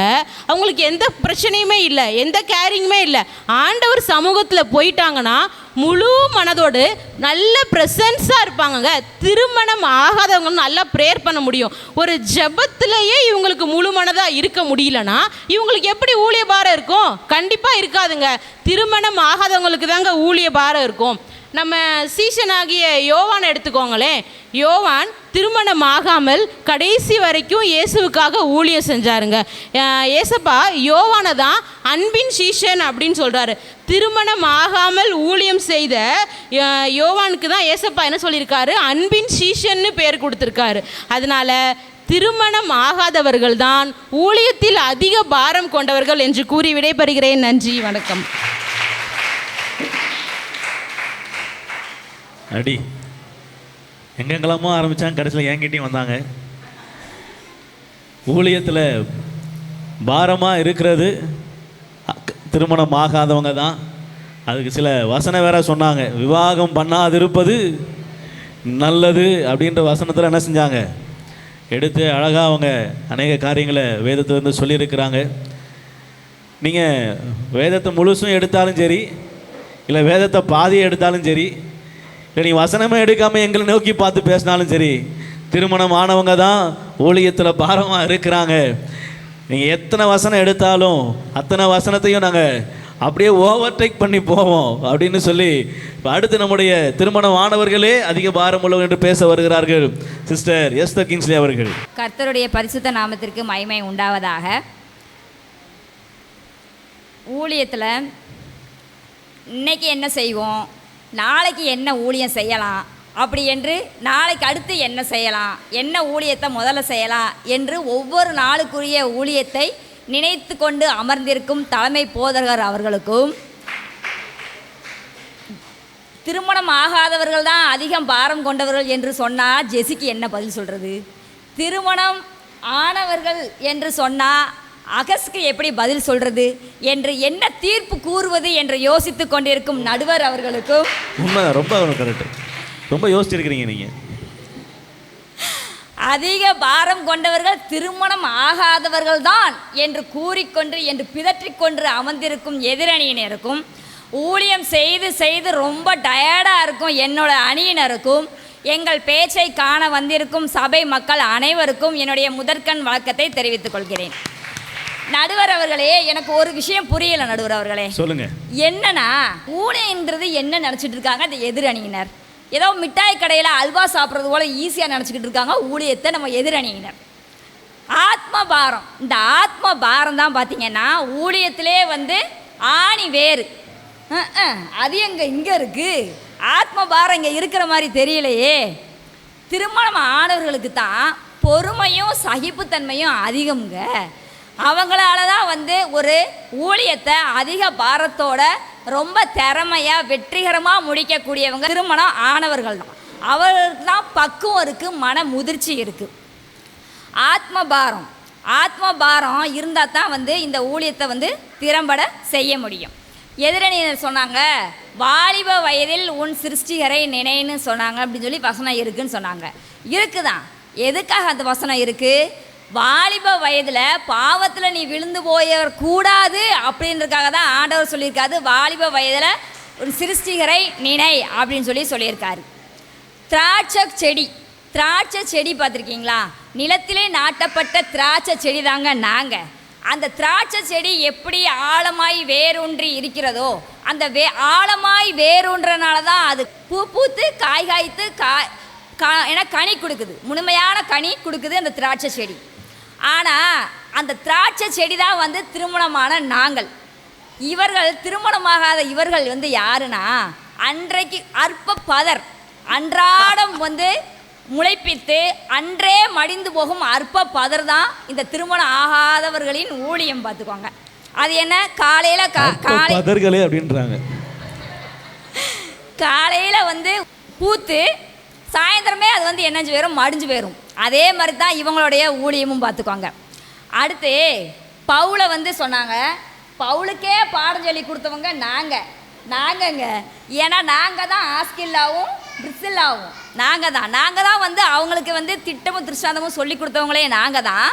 அவங்களுக்கு எந்த பிரச்சனையுமே இல்லை, எந்த கேரிங்குமே இல்லை. ஆண்டவர் சமூகத்தில் போயிட்டாங்கன்னா முழு மனதோடு நல்ல ப்ரெசன்ஸாக இருப்பாங்கங்க. திருமணம் ஆகாதவங்க நல்லா ப்ரேயர் பண்ண முடியும். ஒரு ஜெபத்திலேயே இவங்களுக்கு முழு மனதாக இருக்க முடியலன்னா இவங்களுக்கு எப்படி ஊழிய பாரம் இருக்கும்? கண்டிப்பாக இருக்காதுங்க. திருமணம் ஆகாதவங்களுக்கு தாங்க ஊழிய பாரம் இருக்கும். நம்ம சீஷனாகிய யோவான் எடுத்துக்கோங்களேன். யோவான் திருமணம் ஆகாமல் கடைசி வரைக்கும் இயேசுவுக்காக ஊழியம் செஞ்சாருங்க. ஏசப்பா யோவானை தான் அன்பின் சீஷன் அப்படின்னு சொல்கிறாரு. திருமணம் ஆகாமல் ஊழியம் செய்த யோவானுக்கு தான் ஏசப்பா என்ன சொல்லியிருக்காரு? அன்பின் சீஷன்னு பேர் கொடுத்துருக்காரு. அதனால் திருமணம் ஆகாதவர்கள் தான் ஊழியத்தில் அதிக பாரம் கொண்டவர்கள் என்று கூறி விடைபெறுகிறேன். நன்றி, வணக்கம். அடி எங்கெங்கெல்லாமோ ஆரம்பித்தாங்க, கடைசியில் என்கிட்டையும் வந்தாங்க. ஊழியத்தில் பாரமாக இருக்கிறது திருமணம் ஆகாதவங்க தான். அதுக்கு சில வசனம் வேற சொன்னாங்க. விவாகம் பண்ணாதிருப்பது நல்லது அப்படின்ற வசனத்தில் என்ன செஞ்சாங்க? எடுத்து அழகாக அவங்க அநேக காரியங்களை வேதத்திலிருந்து சொல்லியிருக்கிறாங்க. நீங்கள் வேதத்தை முழுசும் எடுத்தாலும் சரி, இல்லை வேதத்தை பாதியை எடுத்தாலும் சரி, இல்லை நீ வசனமே எடுக்காமல் எங்களை நோக்கி பார்த்து பேசினாலும் சரி, திருமணம் ஆனவங்க தான் ஊழியத்தில் பாரமாக இருக்கிறாங்க. நீங்கள் எத்தனை வசனம் எடுத்தாலும் அத்தனை வசனத்தையும் நாங்கள் அப்படியே ஓவர்டேக் பண்ணி போவோம் அப்படின்னு சொல்லி அடுத்து நம்முடைய திருமணம் ஆனவர்களே அதிக பாரம் உள்ளவர் என்று பேச வருகிறார்கள். சிஸ்டர் எஸ்தர் கிங்ஸ்லி அவர்கள். கர்த்தருடைய பரிசுத்த நாமத்திற்கு மகிமை உண்டாவதாக. ஊழியத்தில் இன்னைக்கு என்ன செய்வோம், நாளைக்கு என்ன ஊழியம் செய்யலாம், அப்படி என்று நாளைக்கு அடுத்து என்ன செய்யலாம், என்ன ஊழியத்தை முதல்ல செய்யலாம் என்று ஒவ்வொரு நாளுக்குரிய ஊழியத்தை நினைத்து கொண்டு அமர்ந்திருக்கும் தலைமை போதகர் அவர்களுக்கும், திருமணம் ஆகாதவர்கள் தான் அதிகம் பாரம் கொண்டவர்கள் என்று சொன்னால் ஜெசிக்கு என்ன பதில் சொல்கிறது? திருமணம் ஆனவர்கள் என்று சொன்னால் அகஸ்க்கு எப்படி பதில் சொல்கிறது என்று என்ன தீர்ப்பு கூறுவது என்று யோசித்து கொண்டிருக்கும் நடுவர் அவர்களுக்கும், உண்மை ரொம்ப கரெக்ட், ரொம்ப யோசிச்சிருக்கிறீங்க நீங்கள். அதிக பாரம் கொண்டவர்கள் திருமணம் ஆகாதவர்கள் தான் என்று கூறிக்கொண்டு என்று பிதற்றிக்கொண்டு அமர்ந்திருக்கும் எதிரணியினருக்கும், ஊழியம் செய்து செய்து ரொம்ப டயர்டாக இருக்கும் என்னோட அணியினருக்கும், எங்கள் பேச்சை காண வந்திருக்கும் சபை மக்கள் அனைவருக்கும் என்னுடைய முதற்கண் வணக்கத்தை தெரிவித்துக் கொள்கிறேன். நடுவர் அவர்களே, எனக்கு ஒரு விஷயம் புரியல நடுவர் அவர்களே. சொல்லுங்க. என்னன்னா, ஊழியன்றது என்ன நினச்சிட்டு இருக்காங்க இந்த எதிரணியினர்? ஏதோ மிட்டாய் கடையில் அல்வா சாப்பிட்றது போல ஈஸியாக நினச்சிக்கிட்டு இருக்காங்க ஊழியத்தை நம்ம எதிரணியினர். ஆத்ம பாரம், இந்த ஆத்ம பாரம் தான் பார்த்தீங்கன்னா ஊழியத்திலே வந்து ஆணி வேறு. அது இங்கே இருக்குது, ஆத்ம பாரம் இங்கே இருக்கிற மாதிரி தெரியலையே. திருமணம் ஆனவர்களுக்கு தான் பொறுமையும் சகிப்புத்தன்மையும் அதிகம்ங்க. அவங்களால தான் வந்து ஒரு ஊழியத்தை அதிக பாரத்தோட ரொம்ப திறமையாக வெற்றிகரமாக முடிக்கக்கூடியவங்க திருமணம் ஆனவர்கள் தான். அவர்களுக்கு தான் பக்குவம் இருக்குது, மன முதிர்ச்சி இருக்குது. ஆத்ம பாரம் இருந்தால் தான் வந்து இந்த ஊழியத்தை வந்து திறம்பட செய்ய முடியும். எதிரணியினர் சொன்னாங்க, வாலிப வயதில் உன் சிருஷ்டிகரை நினைன்னு சொன்னாங்க அப்படின்னு சொல்லி வசனம் இருக்குதுன்னு சொன்னாங்க. இருக்குதான். எதுக்காக அந்த வசனம் இருக்குது? வாலிப வயதில் பாவத்தில் நீ விழுந்து போயக்கூடாது அப்படின்றதுக்காக தான் ஆண்டவர் சொல்லியிருக்காரு, வாலிப வயதில் ஒரு சிருஷ்டிகரை நினை அப்படின்னு சொல்லியிருக்காரு. திராட்சை செடி பார்த்துருக்கீங்களா? நிலத்திலே நாட்டப்பட்ட திராட்சை செடி தாங்க நாங்கள். அந்த திராட்சை செடி எப்படி ஆழமாய் வேரூன்றி இருக்கிறதோ, அந்த ஆழமாய் வேரூன்றனால தான் அது பூத்து காய் காய்த்து ஏன்னா கனி கொடுக்குது, முழுமையான கனி கொடுக்குது அந்த திராட்சை செடி. ஆனால் அந்த திராட்சை செடி தான் வந்து திருமணமான நாங்கள். இவர்கள் திருமணமாகாத இவர்கள் வந்து யாருன்னா, அன்றைக்கு அற்ப பதர் அன்றாடம் வந்து முளைப்பித்து அன்றே மடிந்து போகும் அற்ப பதர் தான் இந்த திருமணம் ஆகாதவர்களின் ஊழியம். பார்த்துக்கோங்க. அது என்ன? காலையில் அப்படின்றாங்க. காலையில் வந்து பூத்து சாயந்தரமே அது வந்து என்னஞ்சு போயிடும், மடிஞ்சு போயிடும். அதே மாதிரி தான் இவங்களுடைய ஊழியமும். பார்த்துக்கோங்க. அடுத்து பவுலை வந்து சொன்னாங்க, பவுலுக்கே பாடம் சொல்லி கொடுத்தவங்க நாங்கங்க. ஏன்னா நாங்கள் தான் ஆஸ்கில்லாவும் பிரிசில்லாவும் நாங்கள் தான் வந்து அவங்களுக்கு வந்து திட்டமும் திருஷ்டாந்தமும் சொல்லி கொடுத்தவங்களே நாங்கள் தான்.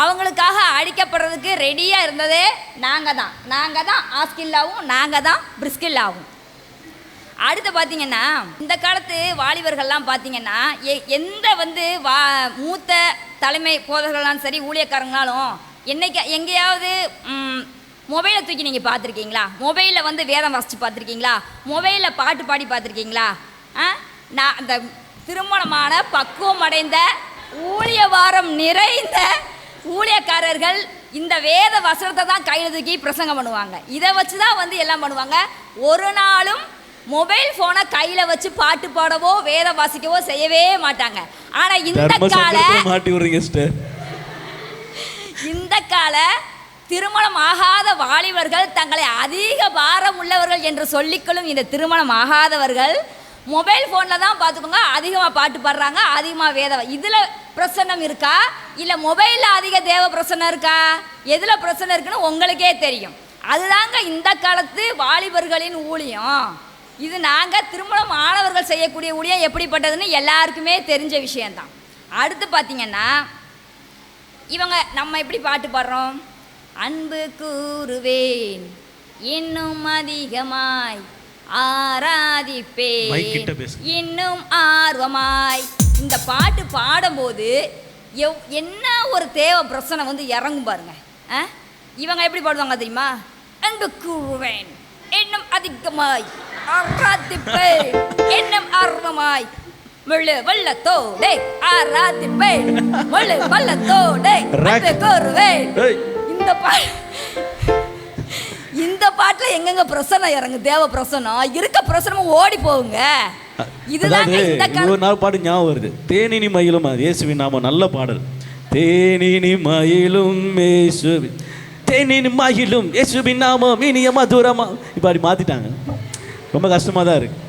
அவங்களுக்காக அடிக்கப்படுறதுக்கு ரெடியாக இருந்ததே நாங்கள் தான் ஆஸ்கில்லாவும் நாங்கள் தான் பிரிஸ்கில்லாவும். அடுத்து பார்த்தீங்கன்னா, இந்த காலத்து வாலிபர்கள்லாம் பார்த்தீங்கன்னா எந்த வந்து மூத்த தலைமை போதகர்களாலும் சரி ஊழியக்காரங்களாலும் எங்கேயாவது மொபைலை தூக்கி நீங்கள் பார்த்துருக்கீங்களா? மொபைலில் வந்து வேதம் வாசித்து பார்த்துருக்கீங்களா? மொபைலில் பாட்டு பாடி பார்த்துருக்கீங்களா? நான் அந்த திருமணமான பக்குவம் அடைந்த ஊழிய வாரம் நிறைந்த ஊழியக்காரர்கள் இந்த வேத வசனத்தை தான் கையில் தூக்கி பிரசங்கம் பண்ணுவாங்க. இதை வச்சு தான் வந்து எல்லாம் பண்ணுவாங்க. ஒரு நாளும் மொபைல் ஃபோனை கையில் வச்சு பாட்டு பாடவோ வேத வாசிக்கவோ செய்யவே மாட்டாங்க. ஆனால் இந்த கால திருமணம் ஆகாத வாலிபர்கள் தங்களை அதிக பாரம் உள்ளவர்கள் என்று சொல்லிக்கொள்ளும் இந்த திருமணம் ஆகாதவர்கள் மொபைல் ஃபோனில் தான் பார்த்துக்கோங்க அதிகமாக பாட்டு பாடுறாங்க, அதிகமாக வேத. இதில் பிரசன்னம் இருக்கா இல்லை மொபைலில் அதிக தேவ பிரசன்னம் இருக்கா? எதில் பிரசன்னம் இருக்குன்னு உங்களுக்கே தெரியும். அதுதாங்க இந்த காலத்து வாலிபர்களின் ஊழியம். இது நாங்கள் திருமணம் ஆனவர்கள் செய்யக்கூடிய ஊழியம் எப்படிப்பட்டதுன்னு எல்லாருக்குமே தெரிஞ்ச விஷயந்தான். அடுத்து பார்த்தீங்கன்னா, இவங்க நம்ம எப்படி பாட்டு பாடுறோம்? அன்பு கூறுவேன் இன்னும் அதிகமாய் ஆராதிப்பேன் இன்னும் ஆர்வமாய். இந்த பாட்டு பாடும்போது என்ன ஒரு தேவ பிரசனை வந்து இறங்கும் பாருங்க. இவங்க எப்படி பாடுவாங்க தெரியுமா? அன்பு கூறுவேன் இன்னும் அதிகமாய் ஆராதிப்பேன் இன்னும் ஆர்வமாய் முழு வல்லத்தோடே ஆராதிப்பேன் முழு வல்லத்தோடே அன்பு கூறுவேன். இந்த பாட்டுல எங்கெங்க பிரசனம் இறங்கு? தேவ பிரசனம் இருக்க பிரசனமும் ஓடி போகுங்க. இதுதான் ஒரு நாள் பாட்டு ஞாபகம் வருது. தேனினி மயிலும் இயேசுவின் நாம நல்ல பாடல். தேனினி மயிலும் இயேசுவின் தேனினி மயிலும் இயேசுவின் நாமம் இனிய மதுரமா. இப்போ அப்படி மாத்திட்டாங்க. ரொம்ப கஷ்டமா தான் இருக்கு.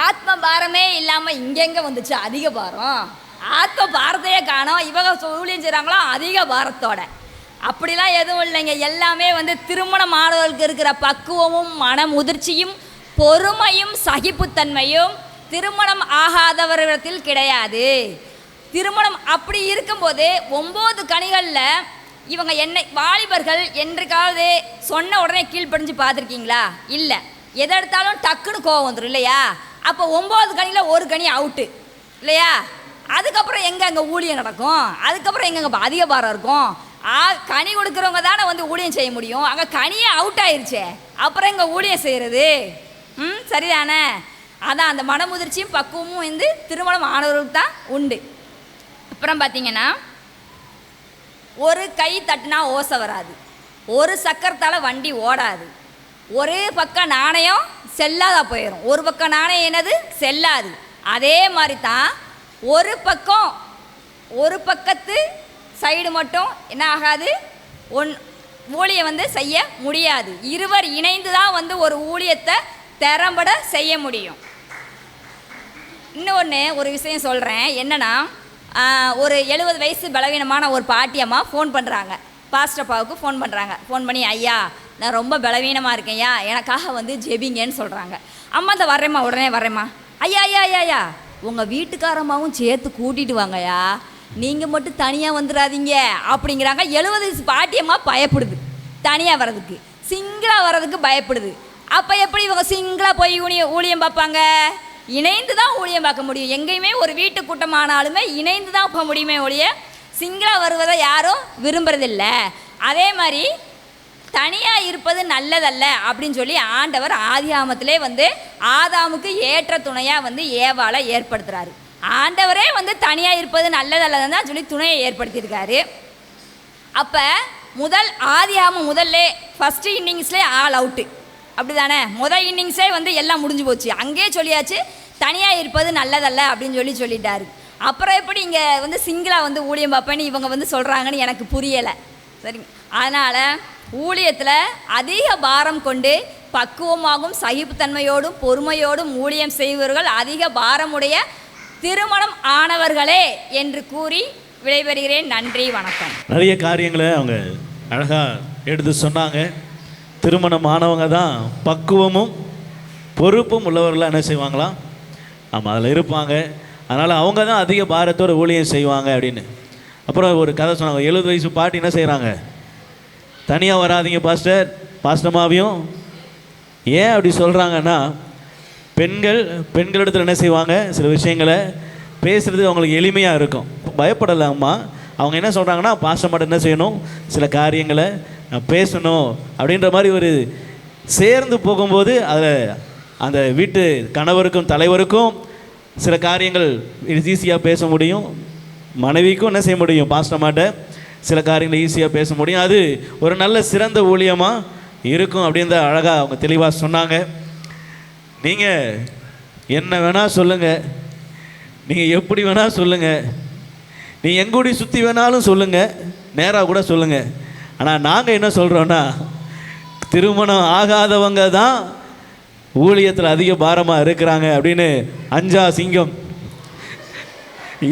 ஆத்ம பாரமே இல்லாம இங்கெங்க வந்துச்சு அதிக பாரம்? ஆத்ம பாரத்தையே காணோம். இவங்க ஊழியம் செய்கிறாங்களோ அதிக பாரத்தோட. அப்படிலாம் எதுவும் இல்லைங்க. எல்லாமே வந்து திருமணம் ஆனவர்களுக்கு இருக்கிற பக்குவமும் மன முதிர்ச்சியும் பொறுமையும் சகிப்புத்தன்மையும் திருமணம் ஆகாதவர்களிடத்தில் கிடையாது. திருமணம் அப்படி இருக்கும்போது 9 கனிகளில் இவங்க வாலிபர்கள் என்றைக்காவது சொன்ன உடனே கீழ்ப்படிஞ்சு பார்த்துருக்கீங்களா? இல்லை. எதை எடுத்தாலும் டக்குன்னு கோவம் வந்துடும் இல்லையா? அப்போ 9 கனியில் ஒரு கனி அவுட்டு இல்லையா? அதுக்கப்புறம் எங்கே அங்கே ஊழியம் நடக்கும்? அதுக்கப்புறம் எங்கே அதிக பாரம் இருக்கும்? கனி கொடுக்குறவங்க தானே வந்து ஊழியம் செய்ய முடியும். அங்கே கனியே அவுட் ஆயிடுச்சே, அப்புறம் எங்கே ஊழியம் செய்கிறது? சரிதானே? அதான் அந்த மனமுதிர்ச்சியும் பக்குவமும் வந்து திருமணம் ஆனவர்களுக்கு தான் உண்டு. அப்புறம் பார்த்தீங்கன்னா, ஒரு கை தட்டினா ஓசை வராது, ஒரு சக்கரத்தால் வண்டி ஓடாது, ஒரே பக்கம் நாணயம் செல்லாதா போயிடும், ஒரு பக்கம் நாணயம் என்னது செல்லாது. அதே மாதிரி தான் ஒரு பக்கத்து சைடு மட்டும் என்ன ஆகாது, ஊழியம் வந்து செய்ய முடியாது. இருவர் இணைந்து தான் வந்து ஒரு ஊழியத்தை திறம்பட செய்ய முடியும். இன்னொன்று ஒரு விஷயம் சொல்கிறேன். என்னென்னா, ஒரு 70 வயசு பலவீனமான ஒரு பாட்டியம்மா ஃபோன் பண்ணுறாங்க, பாஸ்டர் அப்பாவுக்கு ஃபோன் பண்ணுறாங்க. ஃபோன் பண்ணி, ஐயா நான் ரொம்ப பலவீனமாக இருக்கேன்யா, எனக்காக வந்து ஜெபிங்கன்னு சொல்கிறாங்க. அம்மா இந்த வரேம்மா, உடனே வரேம்மா. ஐயா ஐயா ஐயா ஐயா உங்கள் வீட்டுக்காரம்மாவும் சேர்த்து கூட்டிகிட்டு வாங்கய்யா, நீங்கள் மட்டும் தனியாக வந்துடாதீங்க அப்படிங்கிறாங்க. 70 வயசு பாட்டியம்மா பயப்படுது தனியாக வர்றதுக்கு, சிங்கிளாக வர்றதுக்கு பயப்படுது. அப்போ எப்படி இவங்க சிங்கிளாக போய் ஊழியம் பார்ப்பாங்க? இணைந்து தான் ஊழியம் பார்க்க முடியும். எங்கேயுமே ஒரு வீட்டு கூட்டமானாலுமே இணைந்து தான் போக முடியுமே ஒழிய சிங்கிளாக வருவதை யாரும் விரும்புறதில்ல. அதே மாதிரி தனியாக இருப்பது நல்லதல்ல அப்படின்னு சொல்லி ஆண்டவர் ஆதியாகமத்திலே வந்து ஆதாமுக்கு ஏற்ற துணையாக வந்து ஏவாளை ஏற்படுத்துகிறாரு. ஆண்டவரே வந்து தனியாக இருப்பது நல்லதல்லன்னு தான் சொல்லி துணையை ஏற்படுத்தியிருக்காரு. அப்போ ஆதியாகமம் முதல்ல ஃபஸ்ட்டு இன்னிங்ஸ்லேயே ஆல் அவுட்டு, அப்படி தானே? இன்னிங்ஸே வந்து எல்லாம் முடிஞ்சு போச்சு. அங்கேயே சொல்லியாச்சு தனியாக இருப்பது நல்லதல்ல அப்படின்னு சொல்லிட்டாரு. அப்புறம் எப்படி இங்கே வந்து சிங்கிளாக வந்து ஊழியம் பார்ப்பேன்னு இவங்க வந்து சொல்கிறாங்கன்னு எனக்கு புரியலை. சரிங்க. அதனால் ஊழியத்தில் அதிக பாரம் கொண்டு பக்குவமாகவும் சகிப்புத்தன்மையோடும் பொறுமையோடும் ஊழியம் செய்பவர்கள் அதிக பாரமுடைய திருமணம் ஆனவர்களே என்று கூறி விடைபெறுகிறேன். நன்றி, வணக்கம். நிறைய காரியங்களை அவங்க அழகாக எடுத்து சொன்னாங்க. திருமணம் ஆனவங்க தான் பக்குவமும் பொறுப்பும் உள்ளவர்களாக என்ன செய்வாங்களாம்? ஆமாம், அதில் இருப்பாங்க. அதனால் அவங்க தான் அதிக பாரத்தோடு ஊழியம் செய்வாங்க அப்படின்னு. அப்புறம் ஒரு கதை சொன்னாங்க. 70 வயசு பாட்டி என்ன செய்கிறாங்க? தனியாக வராதிங்க பாஸ்டமாவையும். ஏன் அப்படி சொல்கிறாங்கன்னா, பெண்களிடத்தில் என்ன செய்வாங்க, சில விஷயங்களை பேசுகிறது அவங்களுக்கு எளிமையாக இருக்கும், பயப்படலாமா. அவங்க என்ன சொல்கிறாங்கன்னா, பாஸ்டமாட்ட என்ன செய்யணும், சில காரியங்களை நான் பேசணும் அப்படின்ற மாதிரி ஒரு சேர்ந்து போகும்போது அதில் அந்த வீட்டு கணவருக்கும் தலைவருக்கும் சில காரியங்கள் ஈஸியாக பேச முடியும், மனைவிக்கும் என்ன செய்ய முடியும், பாஸ்டமாட்ட சில காரியங்களை ஈஸியாக பேச முடியும். அது ஒரு நல்ல சிறந்த ஊழியமாக இருக்கும் அப்படின்னு தான் அழகாக அவங்க தெளிவாக சொன்னாங்க. நீங்கள் என்ன வேணால் சொல்லுங்கள், நீங்கள் எப்படி வேணால் சொல்லுங்கள், நீ எங்கூடி சுற்றி வேணாலும் சொல்லுங்கள், நேராக கூட சொல்லுங்கள். ஆனால் நாங்கள் என்ன சொல்கிறோன்னா, திருமணம் ஆகாதவங்க தான் ஊழியத்தில் அதிக பாரமாக இருக்கிறாங்க அப்படின்னு அஞ்சா சிங்கம்,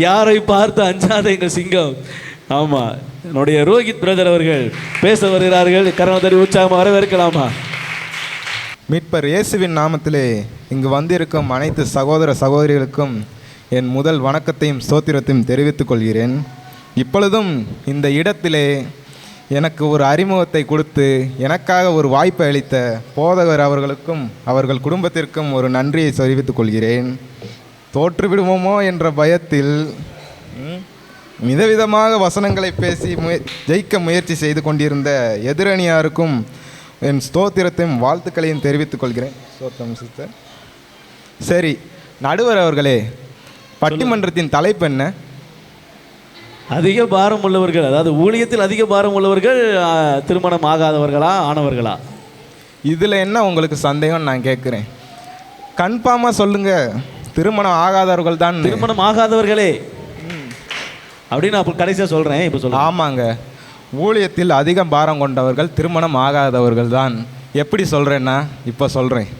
யாரை பார்த்து அஞ்சாத எங்கள் சிங்கம். ஆமாம், என்னுடைய ரோஹித் பிரதர் அவர்கள் பேச வருகிறார்கள். கரணத்தடி உற்சாகமாக வரவேற்கலாமா? மீட்பர் இயேசுவின் நாமத்திலே இங்கு வந்திருக்கும் அனைத்து சகோதர சகோதரிகளுக்கும் என் முதல் வணக்கத்தையும் ஸ்தோத்திரத்தையும் தெரிவித்துக் கொள்கிறேன். இப்பொழுதும் இந்த இடத்திலே எனக்கு ஒரு அறிமுகத்தை கொடுத்து எனக்காக ஒரு வாய்ப்பை அளித்த போதகர் அவர்களுக்கும் அவர்கள் குடும்பத்திற்கும் ஒரு நன்றியை தெரிவித்துக் கொள்கிறேன். தோற்றுவிடுவோமோ என்ற பயத்தில் விதவிதமாக வசனங்களை பேசி ஜெயிக்க முயற்சி செய்து கொண்டிருந்த எதிரணியாருக்கும் என் ஸ்தோத்திரத்தையும் வாழ்த்துக்களையும் தெரிவித்துக் கொள்கிறேன். ஸ்தோத்திரம் சிஸ்டர். சரி, நடுவர் அவர்களே, பட்டிமன்றத்தின் தலைப்பு என்ன? அதிக பாரம் உள்ளவர்கள், அதாவது ஊழியத்தில் அதிக பாரம் உள்ளவர்கள் திருமணம் ஆகாதவர்களா ஆனவர்களா? இதில் என்ன உங்களுக்கு சந்தேகம் நான் கேட்குறேன். கன்ஃபார்மாக சொல்லுங்கள், திருமணம் ஆகாதவர்கள் தான். திருமணம் ஆகாதவர்களே அப்படின்னு அப்போ கடைசியாக சொல்கிறேன். இப்போ சொல்ல ஆமாங்க, ஊழியத்தில் அதிக பாரம் கொண்டவர்கள் திருமணம் ஆகாதவர்கள் தான். எப்படி சொல்கிறேன்னா, இப்போ சொல்கிறேன்.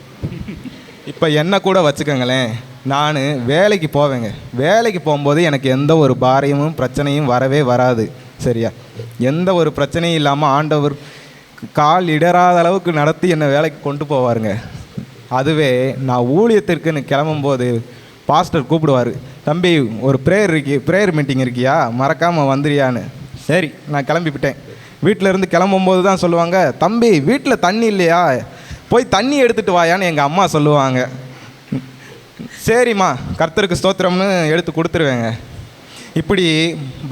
இப்போ என்ன கூட வச்சுக்கோங்களேன், நான் வேலைக்கு போவேங்க. வேலைக்கு போகும்போது எனக்கு எந்த ஒரு பாரமும் பிரச்சனையும் வரவே வராது. சரியா? எந்த ஒரு பிரச்சனையும் இல்லாமல் ஆண்டவர் கால் இடராத அளவுக்கு நடத்தி என்னை வேலைக்கு கொண்டு போவாருங்க. அதுவே நான் ஊழியத்திற்குன்னு கிளம்பும்போது பாஸ்டர் கூப்பிடுவார், தம்பி ஒரு ப்ரேயர் மீட்டிங் இருக்கியா, மறக்காமல் வந்துறியான்னு. சரி, நான் கிளம்பிவிட்டேன். வீட்டிலேருந்து கிளம்பும்போது தான் சொல்லுவாங்க, தம்பி வீட்டில் தண்ணி இல்லையா, போய் தண்ணி எடுத்துகிட்டு வாயான்னு எங்கள் அம்மா சொல்லுவாங்க. சரிம்மா, கர்த்தருக்கு ஸ்தோத்திரம்னு எடுத்து கொடுத்துருவேங்க. இப்படி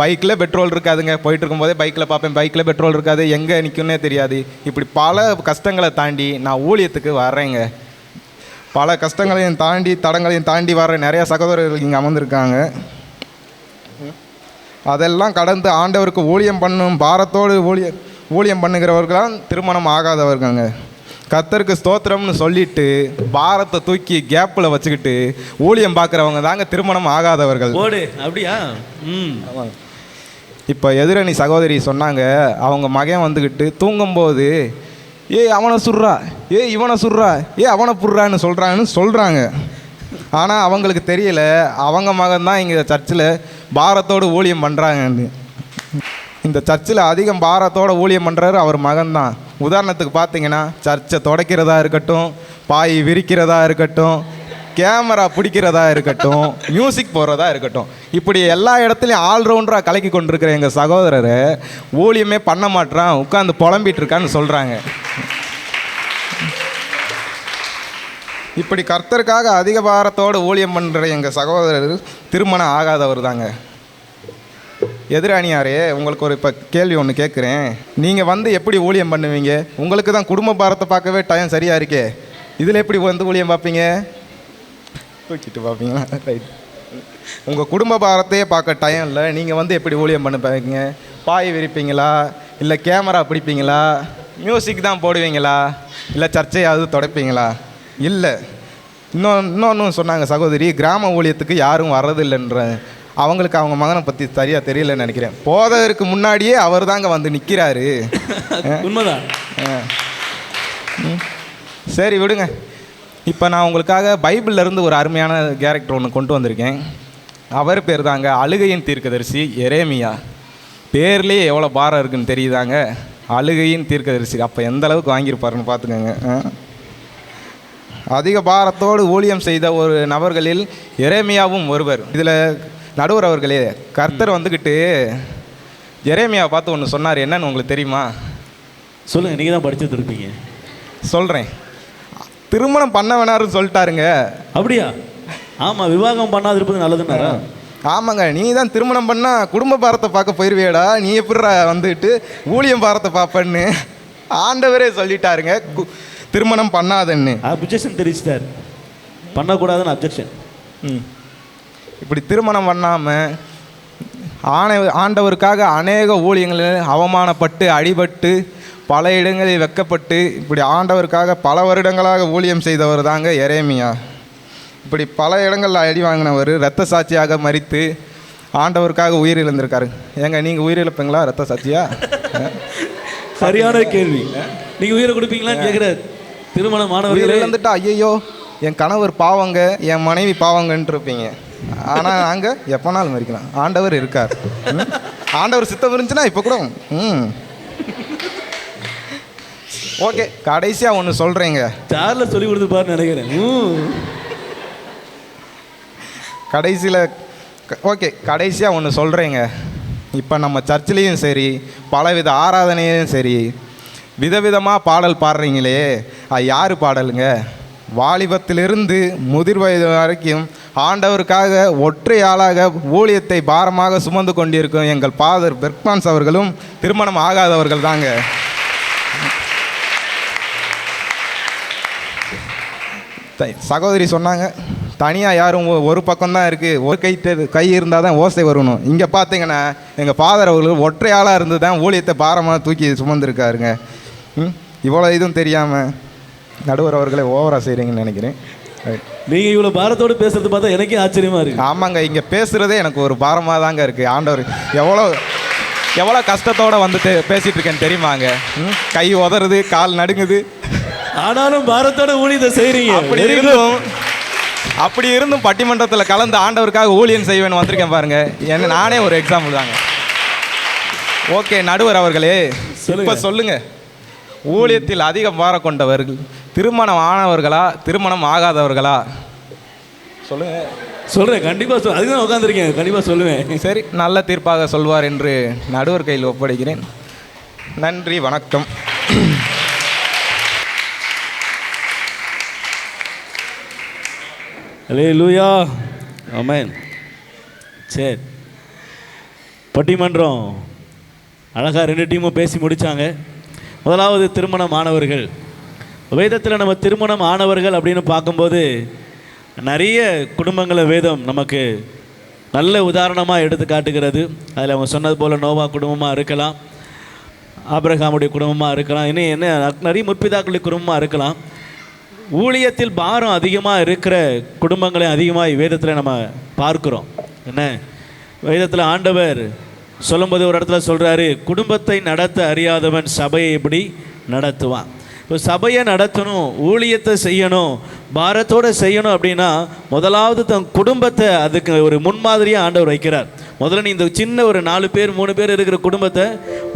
பைக்கில் பெட்ரோல் இருக்காதுங்க, போயிட்டு இருக்கும்போதே பைக்கில் பார்ப்பேன், பைக்கில் பெட்ரோல் இருக்காது, எங்கே நிற்கும்னே தெரியாது. இப்படி பல கஷ்டங்களை தாண்டி நான் ஊழியத்துக்கு வர்றேங்க. பல கஷ்டங்களையும் தாண்டி தடங்களையும் தாண்டி வர்ற நிறைய சகோதரர்கள் இங்கே அமர்ந்திருக்காங்க. அதெல்லாம் கடந்து ஆண்டவருக்கு ஊழியம் பண்ணும் பாரத்தோடு ஊழியம் பண்ணுகிறவர்களாம் திருமணம் ஆகாதவர்கள்ங்க. கர்த்தருக்கு ஸ்தோத்திரம்னு சொல்லிட்டு பாரத்தை தூக்கி கேப்பில் வச்சுக்கிட்டு ஊழியம் பார்க்குறவங்க தாங்க திருமணம் ஆகாதவர்கள். ஓடு அப்படியா? இப்போ எதிரணி சகோதரி சொன்னாங்க, அவங்க மகன் வந்துக்கிட்டு தூங்கும்போது அவனை சுடுறா, இவனை சுடுறா, அவனை புடுறான்னு சொல்கிறாங்க. ஆனால் அவங்களுக்கு தெரியல, அவங்க மகன் தான் இங்கே சர்ச்சில் பாரத்தோடு ஊழியம் பண்ணுறாங்கன்னு. இந்த சர்ச்சில் அதிகம் பாரத்தோடு ஊழியம் பண்ணுறாரு அவர் மகன்தான். உதாரணத்துக்கு பார்த்தீங்கன்னா சர்ச்சை துடைக்கிறதா இருக்கட்டும், பாய் விரிக்கிறதா இருக்கட்டும், கேமரா பிடிக்கிறதா இருக்கட்டும், மியூசிக் போடுறதா இருக்கட்டும், இப்படி எல்லா இடத்துலையும் ஆல்ரவுண்டராக கலக்கி கொண்டிருக்கிற எங்கள் சகோதரரை ஊழியமே பண்ண மாட்டான், உட்காந்து புலம்பிட்டு இருக்கான்னு சொல்கிறாங்க. இப்படி கர்த்தருக்காக அதிக பாரத்தோடு ஊழியம் பண்ணுற எங்கள் சகோதரர் திருமணம் ஆகாதவர் தாங்க. எதிராணியாரே, உங்களுக்கு ஒரு இப்போ கேள்வி ஒன்று கேட்குறேன். நீங்கள் வந்து எப்படி ஊழியம் பண்ணுவீங்க? உங்களுக்கு தான் குடும்ப பாரத்தை பார்க்கவே டைம் சரியாக இருக்கே, இதில் எப்படி வந்து ஊழியம் பார்ப்பீங்க? தூக்கிட்டு பார்ப்பீங்களா? ரைட். உங்கள் குடும்ப பாரத்தையே பார்க்க டைம் இல்லை, நீங்கள் வந்து எப்படி ஊழியம் பண்ண பார்ப்பீங்க? பாய் விரிப்பீங்களா, இல்லை கேமரா பிடிப்பீங்களா, மியூசிக் தான் போடுவீங்களா, இல்லை சர்ச்சையாவது தொடப்பீங்களா? இல்லை. இன்னொன்று சொன்னாங்க சகோதரி, கிராம ஊழியத்துக்கு யாரும் வர்றதில்லைன்ற. அவங்களுக்கு அவங்க மகனை பற்றி சரியாக தெரியலன்னு நினைக்கிறேன். போதகருக்கு முன்னாடியே அவர் தாங்க வந்து நிற்கிறாரு. உண்மைதான். சரி விடுங்க. இப்போ நான் உங்களுக்காக பைபிள்லேருந்து ஒரு அருமையான கேரக்டர் ஒன்று கொண்டு வந்திருக்கேன். அவர் பேர் தாங்க அழுகையின் தீர்க்கதரிசி எரேமியா. பேர்லேயே எவ்வளோ பாரம் இருக்குன்னு தெரியுதாங்க, அழுகையின் தீர்க்கதரிசி. அப்போ எந்த அளவுக்கு வாங்கியிருப்பாருன்னு பார்த்துக்கோங்க. அதிக பாரத்தோடு ஊழியம் செய்த ஒரு நபர்களில் எரேமியாவும் ஒருவர். இதில் நடுவர் அவர்களே, கர்த்தர் வந்துக்கிட்டு எரேமியாவை பார்த்து ஒன்று சொன்னார். என்னன்னு உங்களுக்கு தெரியுமா? சொல்லுங்கள், நீங்கள் தான் படிச்சுட்டு இருப்பீங்க. சொல்கிறேன். திருமணம் பண்ண வேணாருன்னு சொல்லிட்டாருங்க. அப்படியா? ஆமாம், விவாகம் பண்ணாது இருப்பது நல்லதுன்னாரா? ஆமாங்க. நீ தான் திருமணம் பண்ணால் குடும்ப பாரத்தை பார்க்க போயிடுவியடா, நீ எப்படிடா வந்துட்டு ஊழியம் பாரத்தை பார்ப்பன்னு ஆண்டவரே சொல்லிட்டாருங்க. திருமணம் பண்ணாதுன்னு அப்ஜெக்ஷன் தெரிவிச்சிட்டார். பண்ணக்கூடாதுன்னு அப்ஜெக்ஷன். இப்படி திருமணம் பண்ணாமல் ஆண்டவருக்காக அநேக ஊழியங்களில் அவமானப்பட்டு அடிபட்டு பல இடங்களில் வெக்கப்பட்டு இப்படி ஆண்டவருக்காக பல வருடங்களாக ஊழியம் செய்தவர் தாங்க எரேமியா. இப்படி பல இடங்களில் அடி வாங்கினவர் இரத்த சாட்சியாக மரித்து ஆண்டவருக்காக உயிர் இழந்திருக்காரு. ஏங்க நீங்கள் உயிர் இழப்பீங்களா இரத்த சாட்சியா? சரியான கேள்வி. நீங்கள் உயிரை கொடுப்பீங்களா கேட்குற திருமணமானவர்கள் இழந்துட்டா ஐயோ என் கணவர் பாவங்க, என் மனைவி பாவங்கன்ட்டு இருப்பீங்க. ஆனால் நாங்கள் எப்போனாலும் மறிக்கலாம், ஆண்டவர் இருக்கார். ஆண்டவர் சித்தம் இருந்துச்சுன்னா இப்போ கூட. ஓகே, கடைசியாக ஒன்று சொல்கிறேங்க. சார்ல சொல்லி கொடுத்துருப்பாருன்னு நினைக்கிறேன். கடைசியில் ஓகே, கடைசியாக ஒன்று சொல்கிறேங்க. இப்போ நம்ம சர்ச்சிலையும் சரி, பலவித ஆராதனையும் சரி, விதவிதமாக பாடல் பாடுறீங்களே, அது யார் பாடலுங்க? வாலிபத்திலிருந்து முதிர் வயது வரைக்கும் ஆண்டவருக்காக ஒற்றை ஆளாக ஊழியத்தை பாரமாக சுமந்து கொண்டிருக்கும் எங்கள் ஃபாதர் பெர்க்மான்ஸ் அவர்களும் திருமணம் ஆகாதவர்கள் தாங்க. சகோதரி சொன்னாங்க, தனியாக யாரும் ஒரு பக்கம்தான் இருக்குது, ஒரு கை இருந்தால் தான் ஓசை வரணும். இங்கே பார்த்தீங்கன்னா எங்கள் ஃபாதர் அவர்கள் ஒற்றை ஆளாக இருந்து தான் ஊழியத்தை பாரமாக தூக்கி சுமந்துருக்காருங்க. இவ்வளோ இதுவும் தெரியாமல் நடுவர் அவர்களை ஓவராக செய்கிறீங்கன்னு நினைக்கிறேன். நீங்கள் இவ்வளோ பாரத்தோடு பேசுறது பார்த்தா எனக்கே ஆச்சரியமாக இருக்குது. ஆமாங்க, இங்கே பேசுகிறதே எனக்கு ஒரு பாரமாக தாங்க இருக்குது. ஆண்டவர் எவ்வளோ கஷ்டத்தோடு வந்துட்டு பேசிகிட்டு இருக்கேன்னு தெரியுமாங்க. கை உதறது, கால் நடுங்குது, ஆனாலும் பாரத்தோட ஊழியத்தை செய்கிறீங்க. அப்படி இருந்தும் பட்டிமன்றத்தில் கலந்து ஆண்டவருக்காக ஊழியம் செய்வேன்னு வந்திருக்கேன் பாருங்க. என்ன நானே ஒரு எக்ஸாம்பிள் தாங்க. ஓகே நடுவர் அவர்களே, இப்போ சொல்லுங்க, ஊழியத்தில் அதிக பாரம் கொண்டவர்கள் திருமணம் ஆனவர்களா திருமணம் ஆகாதவர்களா? சொல்லுங்க. சொல்கிறேன், கண்டிப்பாக அதுதான் உட்காந்துருக்கேன், கண்டிப்பாக சொல்லுவேன். சரி, நல்ல தீர்ப்பாக சொல்வார் என்று நடுவர் கையில் ஒப்படைக்கிறேன். நன்றி, வணக்கம். அல்லேலூயா, ஆமென். சரி, பட்டிமன்றம் அழகாக 2 டீமும் பேசி முடித்தாங்க. முதலாவது திருமணம் ஆனவர்கள். வேதத்தில் நம்ம திருமணம் ஆனவர்கள் அப்படின்னு பார்க்கும்போது நிறைய குடும்பங்களை வேதம் நமக்கு நல்ல உதாரணமாக எடுத்து காட்டுகிறது. அதில் அவங்க சொன்னது போல் நோவா குடும்பமாக இருக்கலாம், ஆபிரகாமுடைய குடும்பமாக இருக்கலாம், இன்னும் என்ன நிறைய முற்பிதாக்களுடைய குடும்பமாக இருக்கலாம். ஊழியத்தில் பாரம் அதிகமாக இருக்கிற குடும்பங்களை அதிகமாக வேதத்தில் நம்ம பார்க்குறோம். என்ன வேதத்தில் ஆண்டவர் சொல்லும்போது ஒரு இடத்துல சொல்கிறாரு, குடும்பத்தை நடத்த அறியாதவன் சபையை எப்படி நடத்துவான். இப்போ சபையை நடத்தணும், ஊழியத்தை செய்யணும், பாரத்தோடு செய்யணும் அப்படின்னா முதலாவது தன் குடும்பத்தை அதுக்கு ஒரு முன்மாதிரியாக ஆண்டவர் வைக்கிறார். முதல்ல நீ இந்த சின்ன ஒரு 4 பேர் 3 பேர் இருக்கிற குடும்பத்தை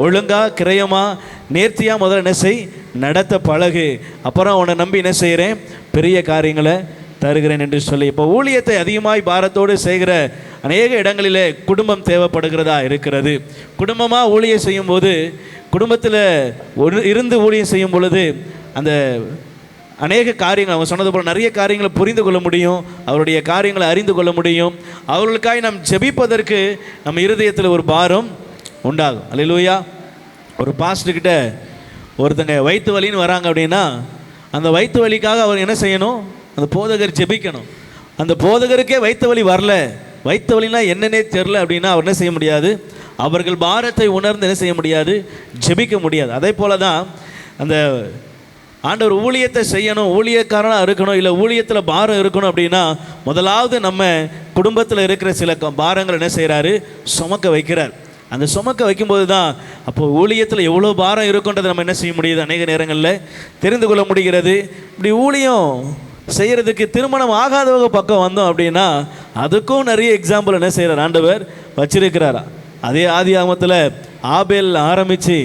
ஒழுங்காக கிரயமாக நேர்த்தியாக முதல்ல என்ன செய், நடத்த பழகு. அப்புறம் உன்னை நம்பி என்ன செய்கிறேன், பெரிய காரியங்களை தருகிறேன் என்று சொல்லி. இப்போ ஊழியத்தை அதிகமாய் பாரத்தோடு செய்கிற அநேக இடங்களிலே குடும்பம் தேவைப்படுகிறதா இருக்கிறது. குடும்பமாக ஊழியம் செய்யும்போது, குடும்பத்தில் இருந்து ஊழியம் செய்யும் பொழுது அந்த அநேக காரியங்கள் அவங்க சொன்னது போல் நிறைய காரியங்களை புரிந்து கொள்ள முடியும், அவருடைய காரியங்களை அறிந்து கொள்ள முடியும். அவர்களுக்காக நாம் ஜெபிப்பதற்கு நம்ம இருதயத்தில் ஒரு பாரம் உண்டாகும். அல்லேலூயா. ஒரு பாஸ்டர்கிட்ட ஒருத்தங்க வயிற்று வலின்னு வராங்க அப்படின்னா அந்த வயிற்று வலிக்காக அவர் என்ன செய்யணும், அந்த போதகர் ஜெபிக்கணும். அந்த போதகருக்கே வயிற்று வலி வரல, வயிற்று வலினா என்னன்னே தெரில அப்படின்னா அவர் என்ன செய்ய முடியாது, அவர்கள் பாரத்தை உணர்ந்து என்ன செய்ய முடியாது, ஜெபிக்க முடியாது. அதே போல தான் அந்த ஆண்டவர் ஊழியத்தை செய்யணும், ஊழியக்காரனாக இருக்கணும், இல்லை ஊழியத்தில் பாரம் இருக்கணும் அப்படின்னா முதலாவது நம்ம குடும்பத்தில் இருக்கிற சில பாரங்கள் என்ன செய்கிறாரு, சுமக்க வைக்கிறார். அந்த சுமக்க வைக்கும்போது தான் அப்போது ஊழியத்தில் எவ்வளோ பாரம் இருக்குன்றதை நம்ம என்ன செய்ய முடியுது, அநேக நேரங்களில் தெரிந்து கொள்ள முடிகிறது. இப்படி ஊழியம் செய்கிறதுக்கு திருமணம் ஆகாதவங்க பக்கம் வந்தோம் அப்படின்னா அதுக்கும் நிறைய எக்ஸாம்பிள் என்ன செய்கிறார், ஆண்டவர் வச்சிருக்கிறாரா. அதே ஆதியாகமத்தில் ஆபேல் ஆரம்பித்து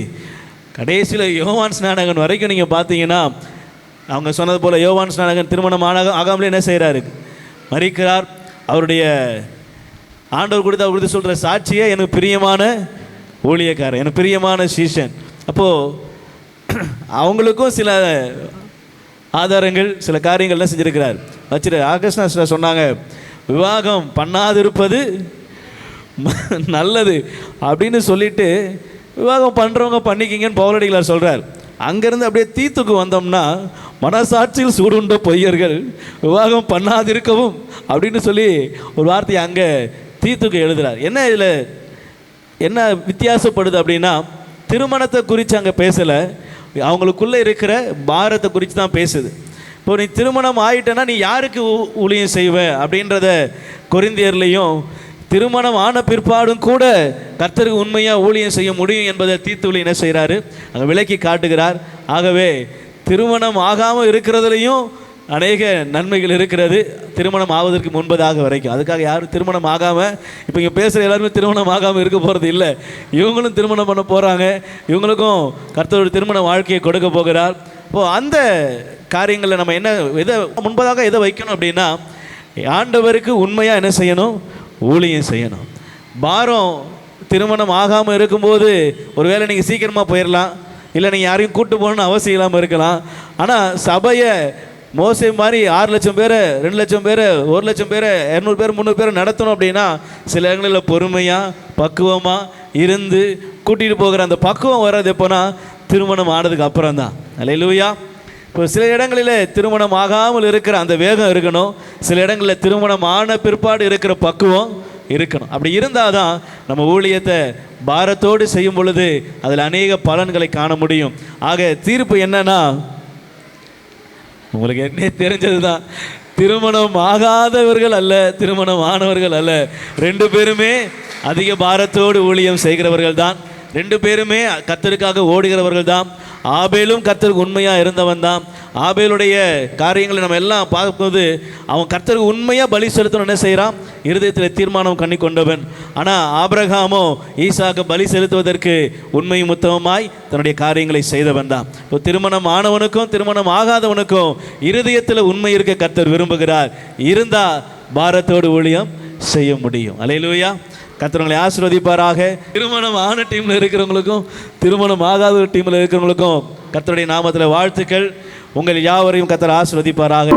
கடைசியில் யோவான் ஸ்நானகன் வரைக்கும் நீங்கள் பார்த்தீங்கன்னா அவங்க சொன்னது போல் யோவான் ஸ்நானகன் திருமணம் ஆகாமலே என்ன செய்கிறாரு, மரிக்கிறார். அவருடைய ஆண்டவர் கொடுத்து சொல்கிற சாட்சியே எனக்கு பிரியமான ஊழியக்காரன், எனக்கு பிரியமான சீஷன். அப்போது அவங்களுக்கும் சில ஆதாரங்கள் சில காரியங்கள் என்ன செஞ்சுருக்கிறார் வச்சுரு. ஆகஸ்ட் சொன்னாங்க, விவாகம் பண்ணாதிருப்பது நல்லது அப்படின்னு சொல்லிட்டு விவாகம் பண்ணுறவங்க பண்ணிக்கிங்கன்னு பவுலடிகளார் சொல்கிறார். அங்கேருந்து அப்படியே தீத்துக்கு வந்தோம்னா மனசாட்சியில் சூடுண்ட பொய்யர்கள் விவாகம் பண்ணாதிருக்கவும் அப்படின்னு சொல்லி ஒரு வார்த்தையை அங்கே தீத்துக்கு எழுதுகிறார். என்ன இதில் என்ன வித்தியாசப்படுது அப்படின்னா திருமணத்தை குறித்து அங்கே பேசலை, அவங்களுக்குள்ளே இருக்கிற பாரத்தை குறித்து தான் பேசுது. இப்போ நீ திருமணம் ஆகிட்டேன்னா நீ யாருக்கு ஊழியம் செய்வ அப்படின்றத கொரிந்தியர்லையும், திருமணம் ஆன பிற்பாடும் கூட கர்த்தருக்கு உண்மையாக ஊழியம் செய்ய முடியும் என்பதை தீத்துவில் என்ன செய்கிறாரு, அங்கே விளக்கி காட்டுகிறார். ஆகவே திருமணம் ஆகாமல் இருக்கிறதுலையும் அநேக நன்மைகள் இருக்கிறது, திருமணம் ஆவதற்கு முன்பதாக வரைக்கும். அதுக்காக யாரும் திருமணம் ஆகாமல், இப்போ இங்கே பேசுகிற எல்லாருமே திருமணம் ஆகாமல் இருக்க போகிறது இல்லை. இவங்களும் திருமணம் பண்ண போகிறாங்க, இவங்களுக்கும் கர்த்தருடைய திருமண வாழ்க்கையை கொடுக்க போகிறார். இப்போது அந்த காரியங்களில் நம்ம என்ன எதை முன்பதாக எதை வைக்கணும் அப்படின்னா ஆண்டவருக்கு உண்மையாக என்ன செய்யணும், ஊழியம் செய்யணும். பாரம் திருமணம் ஆகாமல் இருக்கும்போது ஒருவேளை நீங்கள் சீக்கிரமாக போயிடலாம், இல்லை நீங்கள் யாரையும் கூட்டு போகணுன்னு அவசியம் இல்லாமல் இருக்கலாம். ஆனால் சபையை மோசே மாதிரி 6 லட்சம் பேரை 2 லட்சம் பேரை 1 லட்சம் பேரை 200 பேர் 300 பேரை நடத்தணும் அப்படின்னா சில இடங்களில் பொறுமையாக பக்குவமாக இருந்து கூட்டிகிட்டு போகிற அந்த பக்குவம் வர்றது எப்போனா திருமணம் ஆனதுக்கு அப்புறம் தான். அல்லேலூயா. இப்போ சில இடங்களில் திருமணம் ஆகாமல் இருக்கிற அந்த வேகம் இருக்கணும், சில இடங்களில் திருமணம் ஆன பிற்பாடு இருக்கிற பக்குவம் இருக்கணும். அப்படி இருந்தால் தான் நம்ம ஊழியத்தை பாரத்தோடு செய்யும் பொழுது அதில் அநேக பலன்களை காண முடியும். ஆக தீர்ப்பு என்னன்னா உங்களுக்கு என்ன தெரிஞ்சது தான், திருமணம் ஆகாதவர்கள் அல்ல, திருமணம் ஆனவர்கள் அல்ல, 2 பேருமே அதிக பாரத்தோடு ஊழியம் செய்கிறவர்கள் தான், 2 பேருமே கர்த்தருக்காக ஓடுகிறவர்கள் தான். ஆபேலும் கர்த்தருக்கு உண்மையாக இருந்தவன் தான். ஆபேலுடைய காரியங்களை நம்ம எல்லாம் பார்க்கும்போது அவன் கர்த்தருக்கு உண்மையாக பலி செலுத்தணும் என்ன செய்கிறான், இருதயத்தில் தீர்மானம் கண்ணி கொண்டவன். ஆனால் ஆபிரகாமோ ஈசாக்கு பலி செலுத்துவதற்கு உண்மையும் உத்தமமாய் தன்னுடைய காரியங்களை செய்தவன் தான். இப்போ திருமணம் ஆனவனுக்கும் திருமணம் ஆகாதவனுக்கும் இருதயத்தில் உண்மை இருக்க கர்த்தர் விரும்புகிறார். இருந்தால் பாரத்தோடு ஊழியம் செய்ய முடியும். அல்லேலூயா. கர்த்தர்களை ஆசீர்வதிப்பாராக. திருமணம் ஆன டீமில் இருக்கிறவங்களுக்கும் திருமணம் ஆகாத டீமில் இருக்கிறவங்களுக்கும் கர்த்தருடைய நாமத்தில் வாழ்த்துக்கள். உங்கள் யாவரையும் கர்த்தர் ஆசீர்வதிப்பாராக.